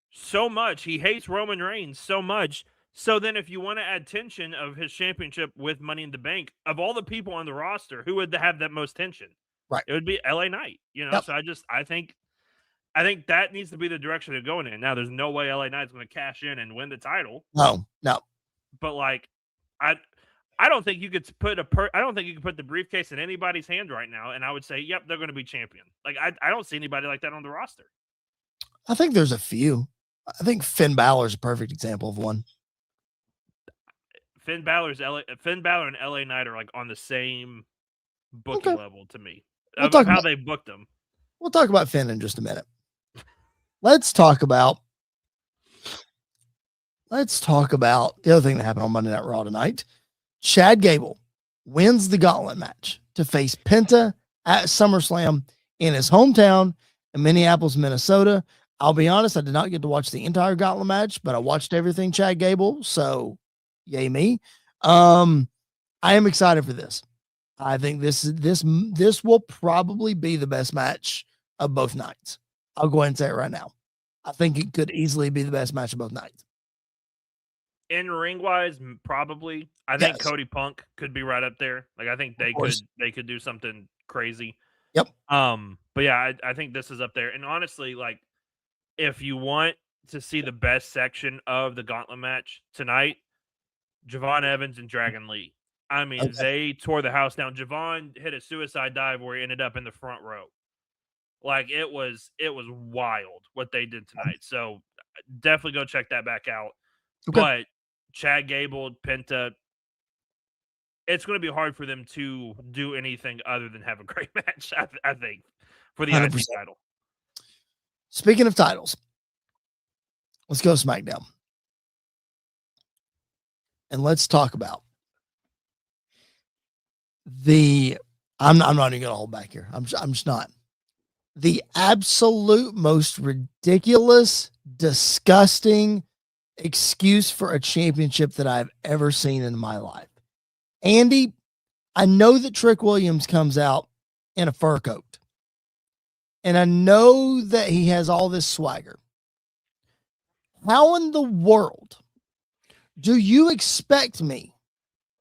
so much. He hates Roman Reigns so much. So then if you want to add tension of his championship with Money in the Bank, of all the people on the roster, who would have that most tension? Right. It would be LA Knight, So I think that needs to be the direction they're going in. Now, there's no way LA Knight's going to cash in and win the title. No. But I don't think you could put the briefcase in anybody's hand right now, and I would say, yep, they're going to be champion. I don't see anybody like that on the roster. I think there's a few. I think Finn Balor is a perfect example of one. Finn Balor and LA Knight are on the same booking level to me. Of how they booked them. We'll talk about Finn in just a minute. Let's talk about the other thing that happened on Monday Night Raw tonight. Chad Gable wins the gauntlet match to face Penta at SummerSlam in his hometown in Minneapolis, Minnesota. I'll be honest, I did not get to watch the entire gauntlet match, but I watched everything Chad Gable, so yay me. I am excited for this. I think this will probably be the best match of both nights. I'll go ahead and say it right now. I think it could easily be the best match of both nights. In ring wise, probably. I think Cody Punk could be right up there. I think they could do something crazy. Yep. But yeah, I think this is up there. And honestly, if you want to see the best section of the gauntlet match tonight, Javon Evans and Dragon Lee. I mean, they tore the house down. Javon hit a suicide dive where he ended up in the front row. It was wild what they did tonight. So definitely go check that back out. Okay. But Chad Gable, Penta, it's going to be hard for them to do anything other than have a great match, I think, for the IC title. Speaking of titles, let's go SmackDown. And let's talk about I'm not even going to hold back here. I'm just not. The absolute most ridiculous, disgusting excuse for a championship that I've ever seen in my life. Andy, I know that Trick Williams comes out in a fur coat. And I know that he has all this swagger. How in the world do you expect me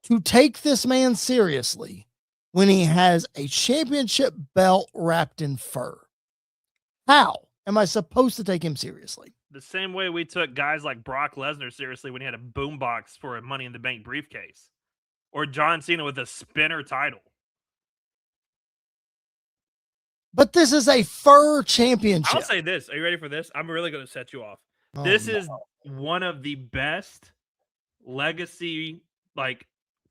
to take this man seriously when he has a championship belt wrapped in fur? How am I supposed to take him seriously? The same way we took guys like Brock Lesnar seriously when he had a boombox for a Money in the Bank briefcase. Or John Cena with a spinner title. But this is a fur championship. I'll say this. Are you ready for this? I'm really going to set you off. This is one of the best legacy,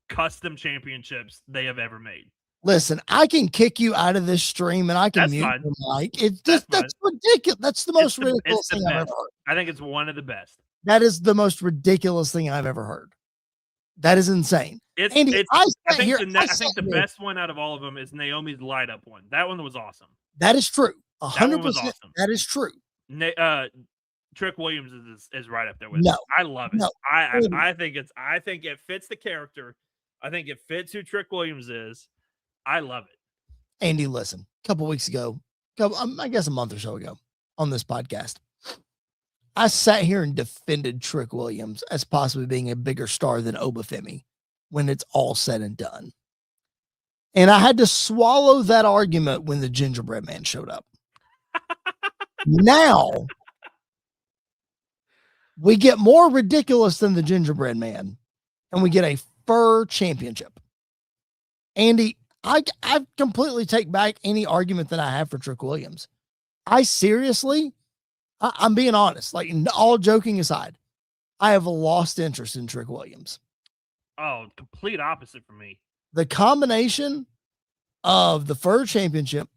custom championships they have ever made. Listen, I can kick you out of this stream and I can mute the mic. It's just that's ridiculous. That's the most ridiculous thing I've ever heard. I think it's one of the best. That is the most ridiculous thing I've ever heard. That is insane. Andy, I think the best one out of all of them is Naomi's light up one. That one was awesome. That is true. 100%. Awesome. That is true. Trick Williams is right up there with it. I love it. No, I think it fits the character. I think it fits who Trick Williams is. I love it. Andy, listen, a couple weeks ago, I guess a month or so ago on this podcast, I sat here and defended Trick Williams as possibly being a bigger star than Obafemi when it's all said and done. And I had to swallow that argument when the gingerbread man showed up. Now we get more ridiculous than the gingerbread man, and we get a fur championship. Andy, I completely take back any argument that I have for Trick Williams. I seriously, I'm being honest, like all joking aside, I have lost interest in Trick Williams. Oh, complete opposite for me. The combination of the fur championship,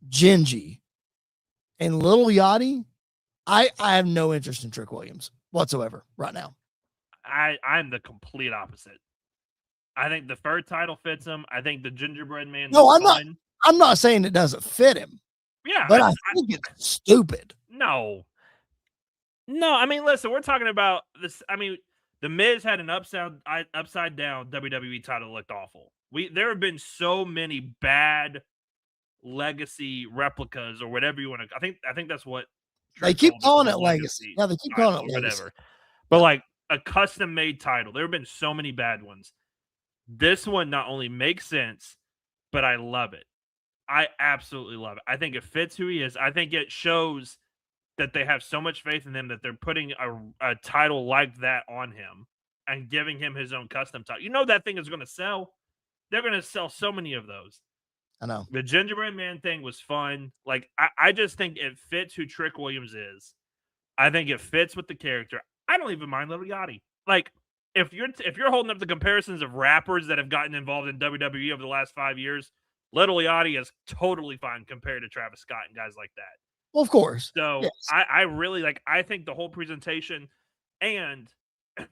Gingy, and Little Yachty, I have no interest in Trick Williams whatsoever right now. I'm the complete opposite. I think the fur title fits him. I think the gingerbread man. No, I'm not saying it doesn't fit him. Yeah, but I think it's stupid. No. I mean, listen, we're talking about this. I mean, the Miz had an upside down WWE title that looked awful. There have been so many bad legacy replicas or whatever you want to. I think that's what they keep calling it legacy. Yeah, they keep calling it legacy. Whatever. But like a custom made title, there have been so many bad ones. This one not only makes sense, but I love it. I absolutely love it. I think it fits who he is. I think it shows that they have so much faith in him that they're putting a title like that on him and giving him his own custom title. You know that thing is going to sell. They're going to sell so many of those. I know. The gingerbread man thing was fun. Like I just think it fits who Trick Williams is. I think it fits with the character. I don't even mind Little Yachty. Like if you're holding up the comparisons of rappers that have gotten involved in WWE over the last 5 years, Little Yachty is totally fine compared to Travis Scott and guys like that. Well, of course. So yes. I really like. I think the whole presentation, and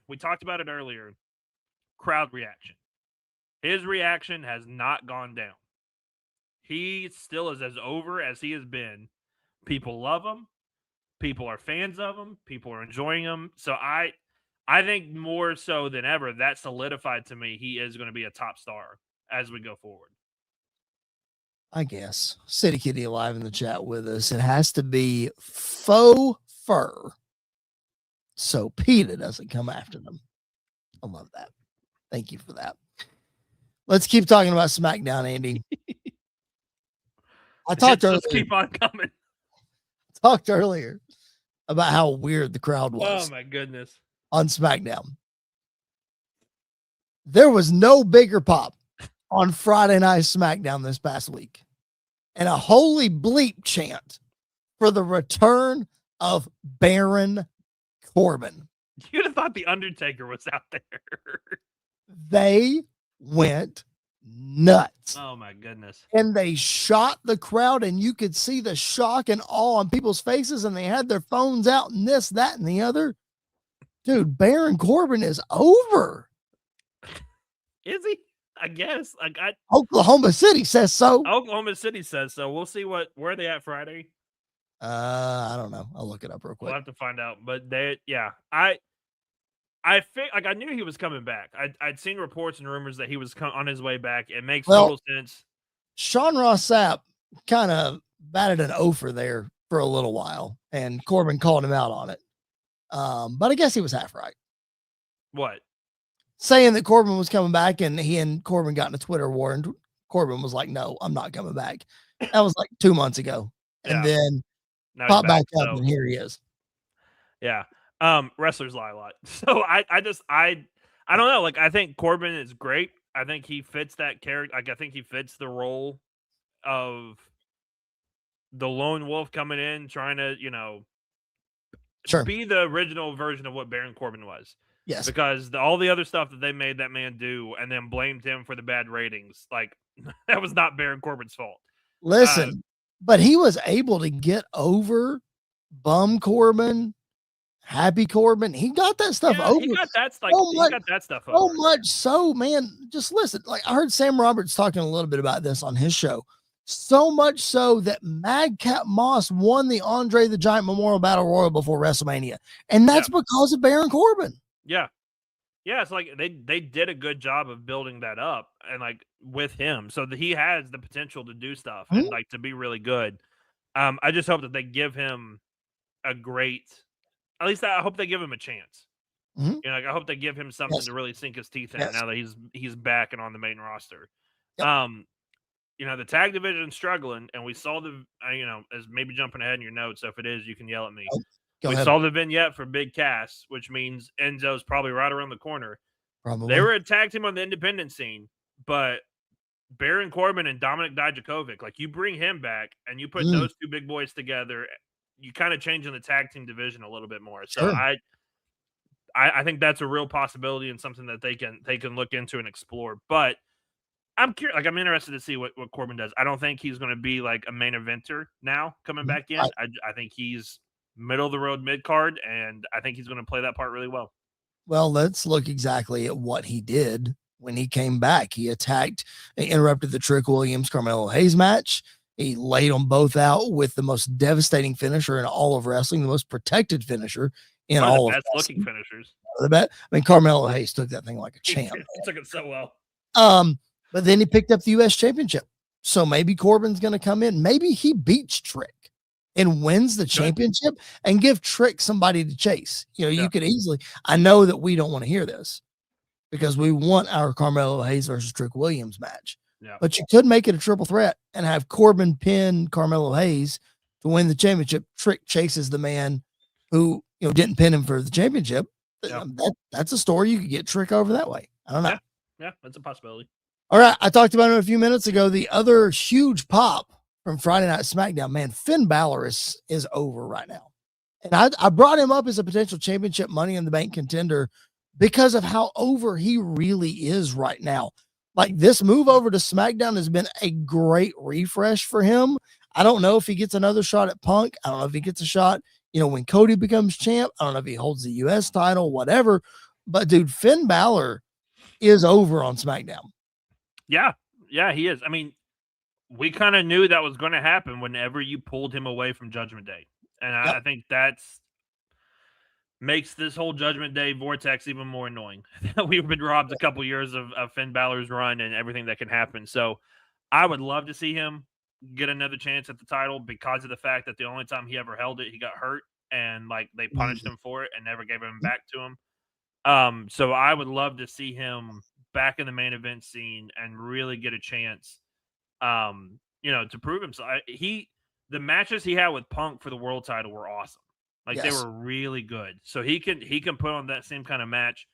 we talked about it earlier. Crowd reaction. His reaction has not gone down. He still is as over as he has been. People love him. People are fans of him. People are enjoying him. So I think more so than ever, that solidified to me he is going to be a top star as we go forward. I guess. City Kitty alive in the chat with us. It has to be faux fur so PETA doesn't come after them. I love that. Thank you for that. Let's keep talking about SmackDown, Andy. I talked earlier. Keep on coming. Talked earlier about how weird the crowd was. Oh my goodness. On SmackDown. There was no bigger pop on Friday Night SmackDown this past week, and a holy bleep chant for the return of Baron Corbin. You'd have thought the Undertaker was out there. They went nuts. Oh my goodness. And they shot the crowd, and you could see the shock and awe on people's faces, and they had their phones out and this, that, and the other. Dude, Baron Corbin is over. Is he? I guess. Oklahoma City says so. Oklahoma City says so. We'll see where are they at Friday. I don't know. I'll look it up real quick. We'll have to find out. But I think like I knew he was coming back. I'd seen reports and rumors that he was on his way back. It makes total sense. Sean Ross Sapp kind of batted an offer there for a little while, and Corbin called him out on it. But I guess he was half right. What? Saying that Corbin was coming back, and he and Corbin got in a Twitter war, and Corbin was like, "No, I'm not coming back." That was like 2 months ago, and then popped back up, and here he is. Yeah. Wrestlers lie a lot, so I don't know. Like I think Corbin is great. I think he fits that character. Like I think he fits the role of the lone wolf coming in, trying to be the original version of what Baron Corbin was. Yes, because all the other stuff that they made that man do and then blamed him for the bad ratings, like that was not Baron Corbin's fault. Listen, but he was able to get over Bum Corbin, Happy Corbin. He got that stuff over. He got that stuff. So much so, man. Just listen. Like I heard Sam Roberts talking a little bit about this on his show. So much so that Madcap Moss won the Andre the Giant Memorial Battle Royal before WrestleMania, and that's because of Baron Corbin. Yeah. It's like they did a good job of building that up and like with him, so that he has the potential to do stuff and like to be really good. I just hope that they give him a great. At least I hope they give him a chance. Like I hope they give him something to really sink his teeth in now that he's back and on the main roster. the tag division struggling, and we saw as maybe jumping ahead in your notes. So if it is, you can yell at me. Oh, go we ahead. saw the vignette for Big Cass, which means Enzo's probably right around the corner. Probably. They were a tag team on the independent scene, but Baron Corbin and Dominic Dijakovic, like you bring him back and you put those two big boys together, you kind of changing the tag team division a little bit more. So Sure. I think that's a real possibility and something that they can look into and explore. But I'm curious, like I'm interested to see what Corbin does. I don't think he's going to be like a main eventer now coming back in. I think he's middle of the road mid card, and I think he's going to play that part really well. Well, let's look exactly at what he did when he came back. He interrupted the Trick Williams Carmelo Hayes match. He laid them both out with the most devastating finisher in all of wrestling, the most protected finisher in all of the best wrestling. looking finishers. I mean, Carmelo Hayes took that thing like a champ. He took it so well. But then he picked up the U.S. Championship. So maybe Corbin's going to come in. Maybe he beats Trick and wins the championship and give Trick somebody to chase. You could easily, I know that we don't want to hear this because we want our Carmelo Hayes versus Trick Williams match. Yeah. But you could make it a triple threat and have Corbin pin Carmelo Hayes to win the championship. Trick chases the man who, didn't pin him for the championship. Yeah. That's a story. You could get Trick over that way. I don't know. Yeah, that's a possibility. All right. I talked about it a few minutes ago. The other huge pop from Friday Night SmackDown, man, Finn Balor is over right now. And I brought him up as a potential championship Money in the Bank contender because of how over he really is right now. Like this move over to SmackDown has been a great refresh for him. I don't know if he gets another shot at Punk. I don't know if he gets a shot, when Cody becomes champ. I don't know if he holds the U.S. title, whatever. But dude, Finn Balor is over on SmackDown. Yeah, he is. I mean, we kind of knew that was going to happen whenever you pulled him away from Judgment Day. And I think that's makes this whole Judgment Day vortex even more annoying. We've been robbed a couple years of Finn Balor's run and everything that can happen. So I would love to see him get another chance at the title because of the fact that the only time he ever held it, he got hurt and like they punished him for it and never gave him back to him. So I would love to see him back in the main event scene and really get a chance, to prove himself. The matches he had with Punk for the world title were awesome. Like they were really good. So he can put on that same kind of match.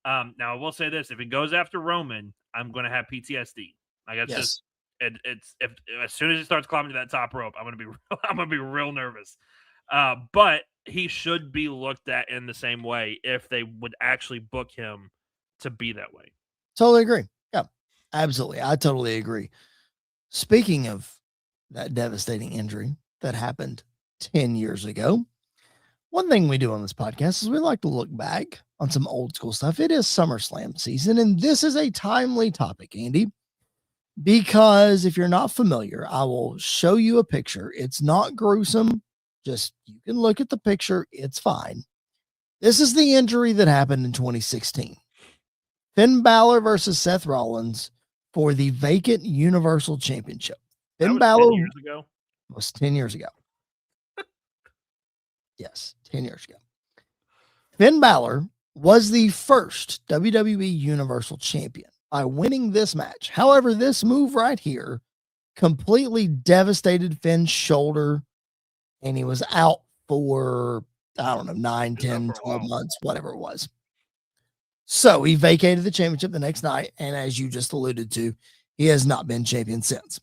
Now I will say this: if he goes after Roman, I'm going to have PTSD. Like it's just it's if as soon as he starts climbing to that top rope, I'm going to be real nervous. But he should be looked at in the same way if they would actually book him to be that way. Totally agree. Yeah, absolutely. I totally agree. Speaking of that devastating injury that happened 10 years ago, one thing we do on this podcast is we like to look back on some old school stuff. It is SummerSlam season, and this is a timely topic, Andy, because if you're not familiar, I will show you a picture. It's not gruesome. Just you can look at the picture. It's fine. This is the injury that happened in 2016. Finn Balor versus Seth Rollins for the vacant Universal Championship. Finn Balor 10 years ago. Was 10 years ago. Yes, 10 years ago. Finn Balor was the first WWE Universal Champion by winning this match. However, this move right here completely devastated Finn's shoulder, and he was out for, 9, 10, 12 months, whatever it was. So he vacated the championship the next night, and as you just alluded to, he has not been champion since.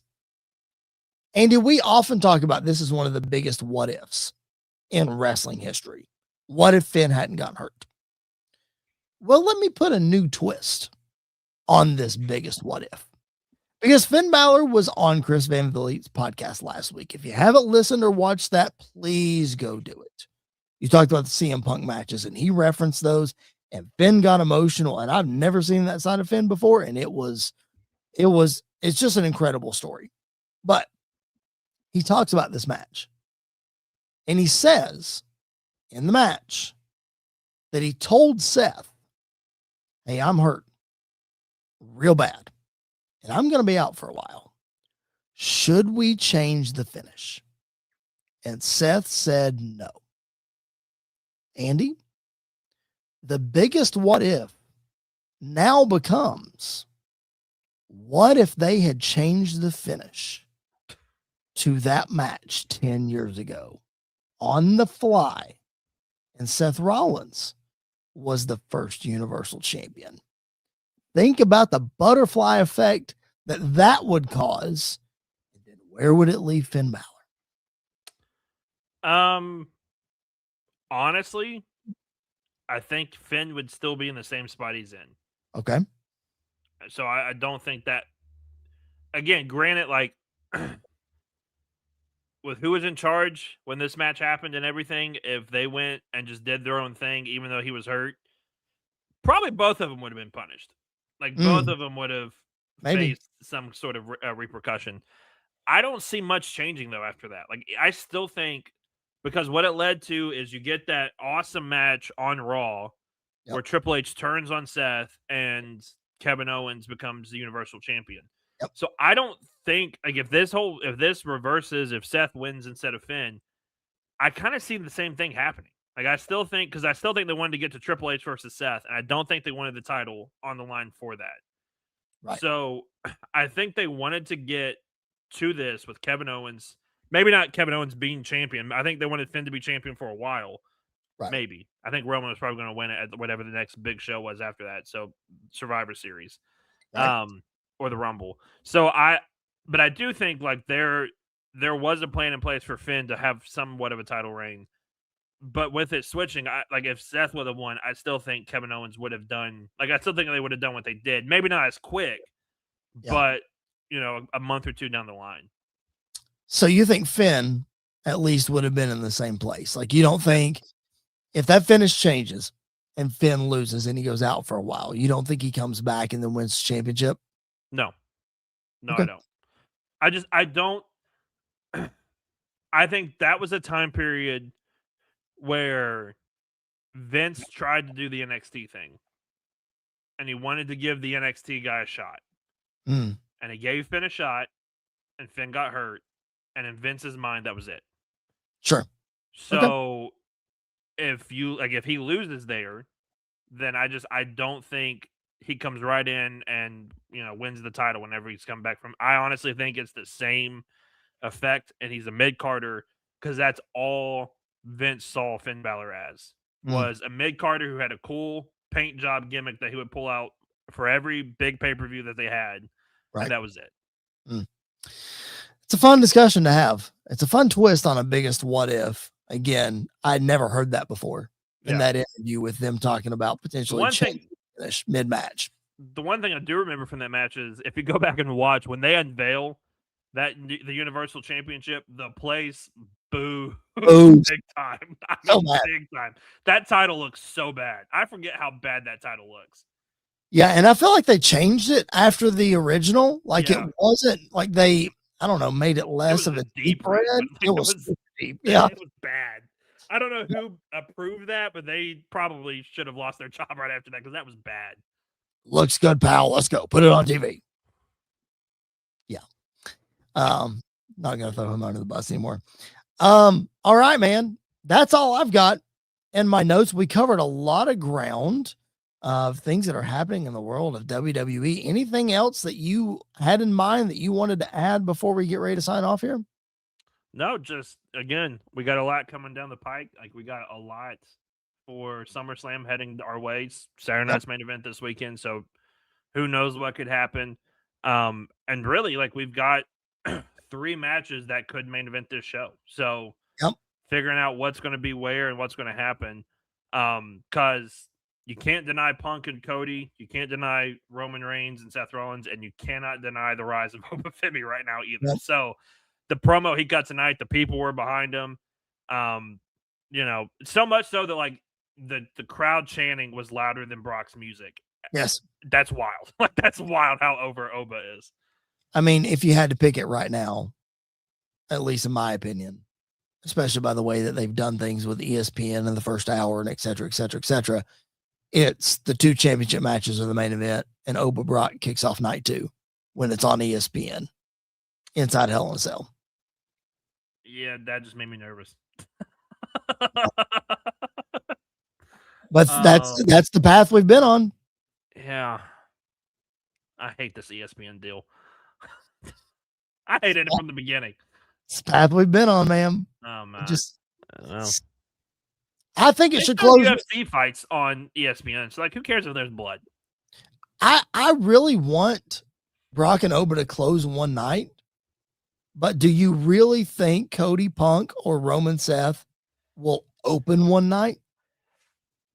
Andy, we often talk about this as one of the biggest what-ifs in wrestling history. What if Finn hadn't gotten hurt? Well, let me put a new twist on this biggest what if. Because Finn Balor was on Chris Van Vliet's podcast last week. If you haven't listened or watched that, please go do it. You talked about the CM Punk matches, and he referenced those, and Finn got emotional, and I've never seen that side of Finn before, and it's just an incredible story. But he talks about this match. And he says in the match that he told Seth, hey, I'm hurt real bad, and I'm going to be out for a while. Should we change the finish? And Seth said no. Andy, the biggest what if now becomes, What if they had changed the finish to that match 10 years ago on the fly, and Seth Rollins was the first Universal Champion? Think about the butterfly effect that would cause. And then where would it leave Finn Balor? Honestly, I think Finn would still be in the same spot he's in. Okay. So I don't think that. Again, granted, like with who was in charge when this match happened and everything, if they went and just did their own thing, even though he was hurt, probably both of them would have been punished. Like both of them would have faced some sort of repercussion. I don't see much changing though after that. Like I still think, because what it led to is you get that awesome match on Raw where Triple H turns on Seth and Kevin Owens becomes the Universal Champion. So I don't think, like, if this reverses, if Seth wins instead of Finn, I kind of see the same thing happening. Like I still think they wanted to get to Triple H versus Seth, and I don't think they wanted the title on the line for that. Right. So I think they wanted to get to this with Kevin Owens. Maybe not Kevin Owens being champion. I think they wanted Finn to be champion for a while. Right. Maybe. I think Roman was probably going to win it at whatever the next big show was after that. So Survivor Series. Right. Or the Rumble. So I do think like there was a plan in place for Finn to have somewhat of a title reign. But with it switching, like if Seth would have won, I still think Kevin Owens would have done, like I still think they would have done what they did. Maybe not as quick, but a month or two down the line. So you think Finn at least would have been in the same place? Like you don't think if that finish changes and Finn loses and he goes out for a while, you don't think he comes back and then wins the championship? No, okay. I don't. I don't. I think that was a time period where Vince tried to do the NXT thing, and he wanted to give the NXT guy a shot, and he gave Finn a shot, and Finn got hurt, and in Vince's mind, that was it. Sure. So if he loses there, then I don't think he comes right in and wins the title whenever he's come back from. I honestly think it's the same effect, and he's a mid-carder because that's all Vince saw Finn Balor as was a mid-carder who had a cool paint job gimmick that he would pull out for every big pay-per-view that they had, and that was it. It's a fun discussion to have. It's a fun twist on a biggest what if. Again, I'd never heard that before in that interview with them talking about potentially changing finish mid-match. The one thing I do remember from that match is if you go back and watch when they unveil the Universal Championship, the place boo big time. Big time. That title looks so bad. I forget how bad that title looks. Yeah, and I feel like they changed it after the original. Like it wasn't like they, I don't know, made it less of a deep red. It was deep. Yeah, it was bad. I don't know who approved that, but they probably should have lost their job right after that because that was bad. Looks good, pal. Let's go. Put it on TV. Yeah. Not gonna throw him under the bus anymore. All right, man. That's all I've got in my notes. We covered a lot of ground of things that are happening in the world of WWE. Anything else that you had in mind that you wanted to add before we get ready to sign off here? No, just again, we got a lot coming down the pike. Like we got a lot for SummerSlam heading our way. Saturday night's main event this weekend, so who knows what could happen. And really, like we've got 3 matches that could main event this show. So figuring out what's going to be where and what's going to happen. Because you can't deny Punk and Cody. You can't deny Roman Reigns and Seth Rollins. And you cannot deny the rise of Obafemi right now either. So the promo he got tonight, the people were behind him. So much so that like the crowd chanting was louder than Brock's music. Yes. That's wild. Like that's wild how over Oba is. I mean, if you had to pick it right now, at least in my opinion, especially by the way that they've done things with ESPN in the first hour and et cetera, it's the 2 championship matches of the main event, and Oba Brock kicks off night 2 when it's on ESPN inside Hell in a Cell. Yeah, that just made me nervous. But that's the path we've been on. Yeah. I hate this ESPN deal. I hated it from the beginning. It's the path we've been on, man. Oh man, Just, well, I think it they should show close. UFC fights on ESPN. So like, who cares if there's blood? I really want Brock and Oba to close one night, but do you really think Cody Punk or Roman Seth will open one night?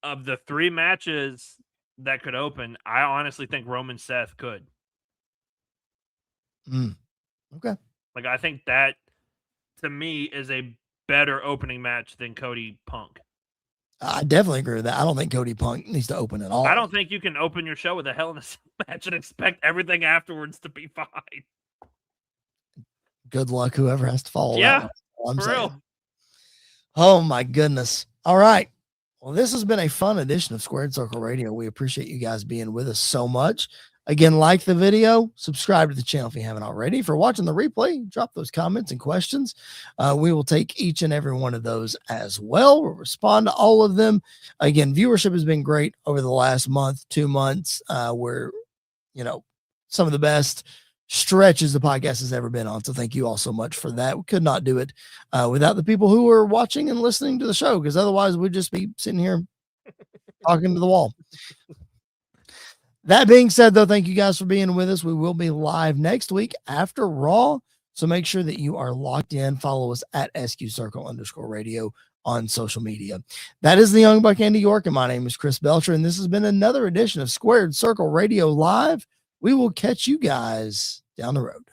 Of the 3 matches that could open, I honestly think Roman Seth could. Okay. Like, I think that, to me, is a better opening match than Cody Punk. I definitely agree with that. I don't think Cody Punk needs to open at all. I don't think you can open your show with a Hell in a Cell match and expect everything afterwards to be fine. Good luck, whoever has to follow. Yeah, I'm for saying. real. Oh my goodness. All right. Well, this has been a fun edition of Squared Circle Radio. We appreciate you guys being with us so much. Again, like the video, subscribe to the channel if you haven't already. For watching the replay, drop those comments and questions. We will take each and every one of those as well. We'll respond to all of them. Again, viewership has been great over the last month, 2 months. We're, some of the best stretches the podcast has ever been on. So thank you all so much for that. We could not do it without the people who are watching and listening to the show, because otherwise we'd just be sitting here talking to the wall. That being said, though, thank you guys for being with us. We will be live next week after Raw. So make sure that you are locked in. Follow us at SQCircle_radio on social media. That is the Young Buck Andy York, and my name is Chris Belcher, and this has been another edition of Squared Circle Radio Live. We will catch you guys down the road.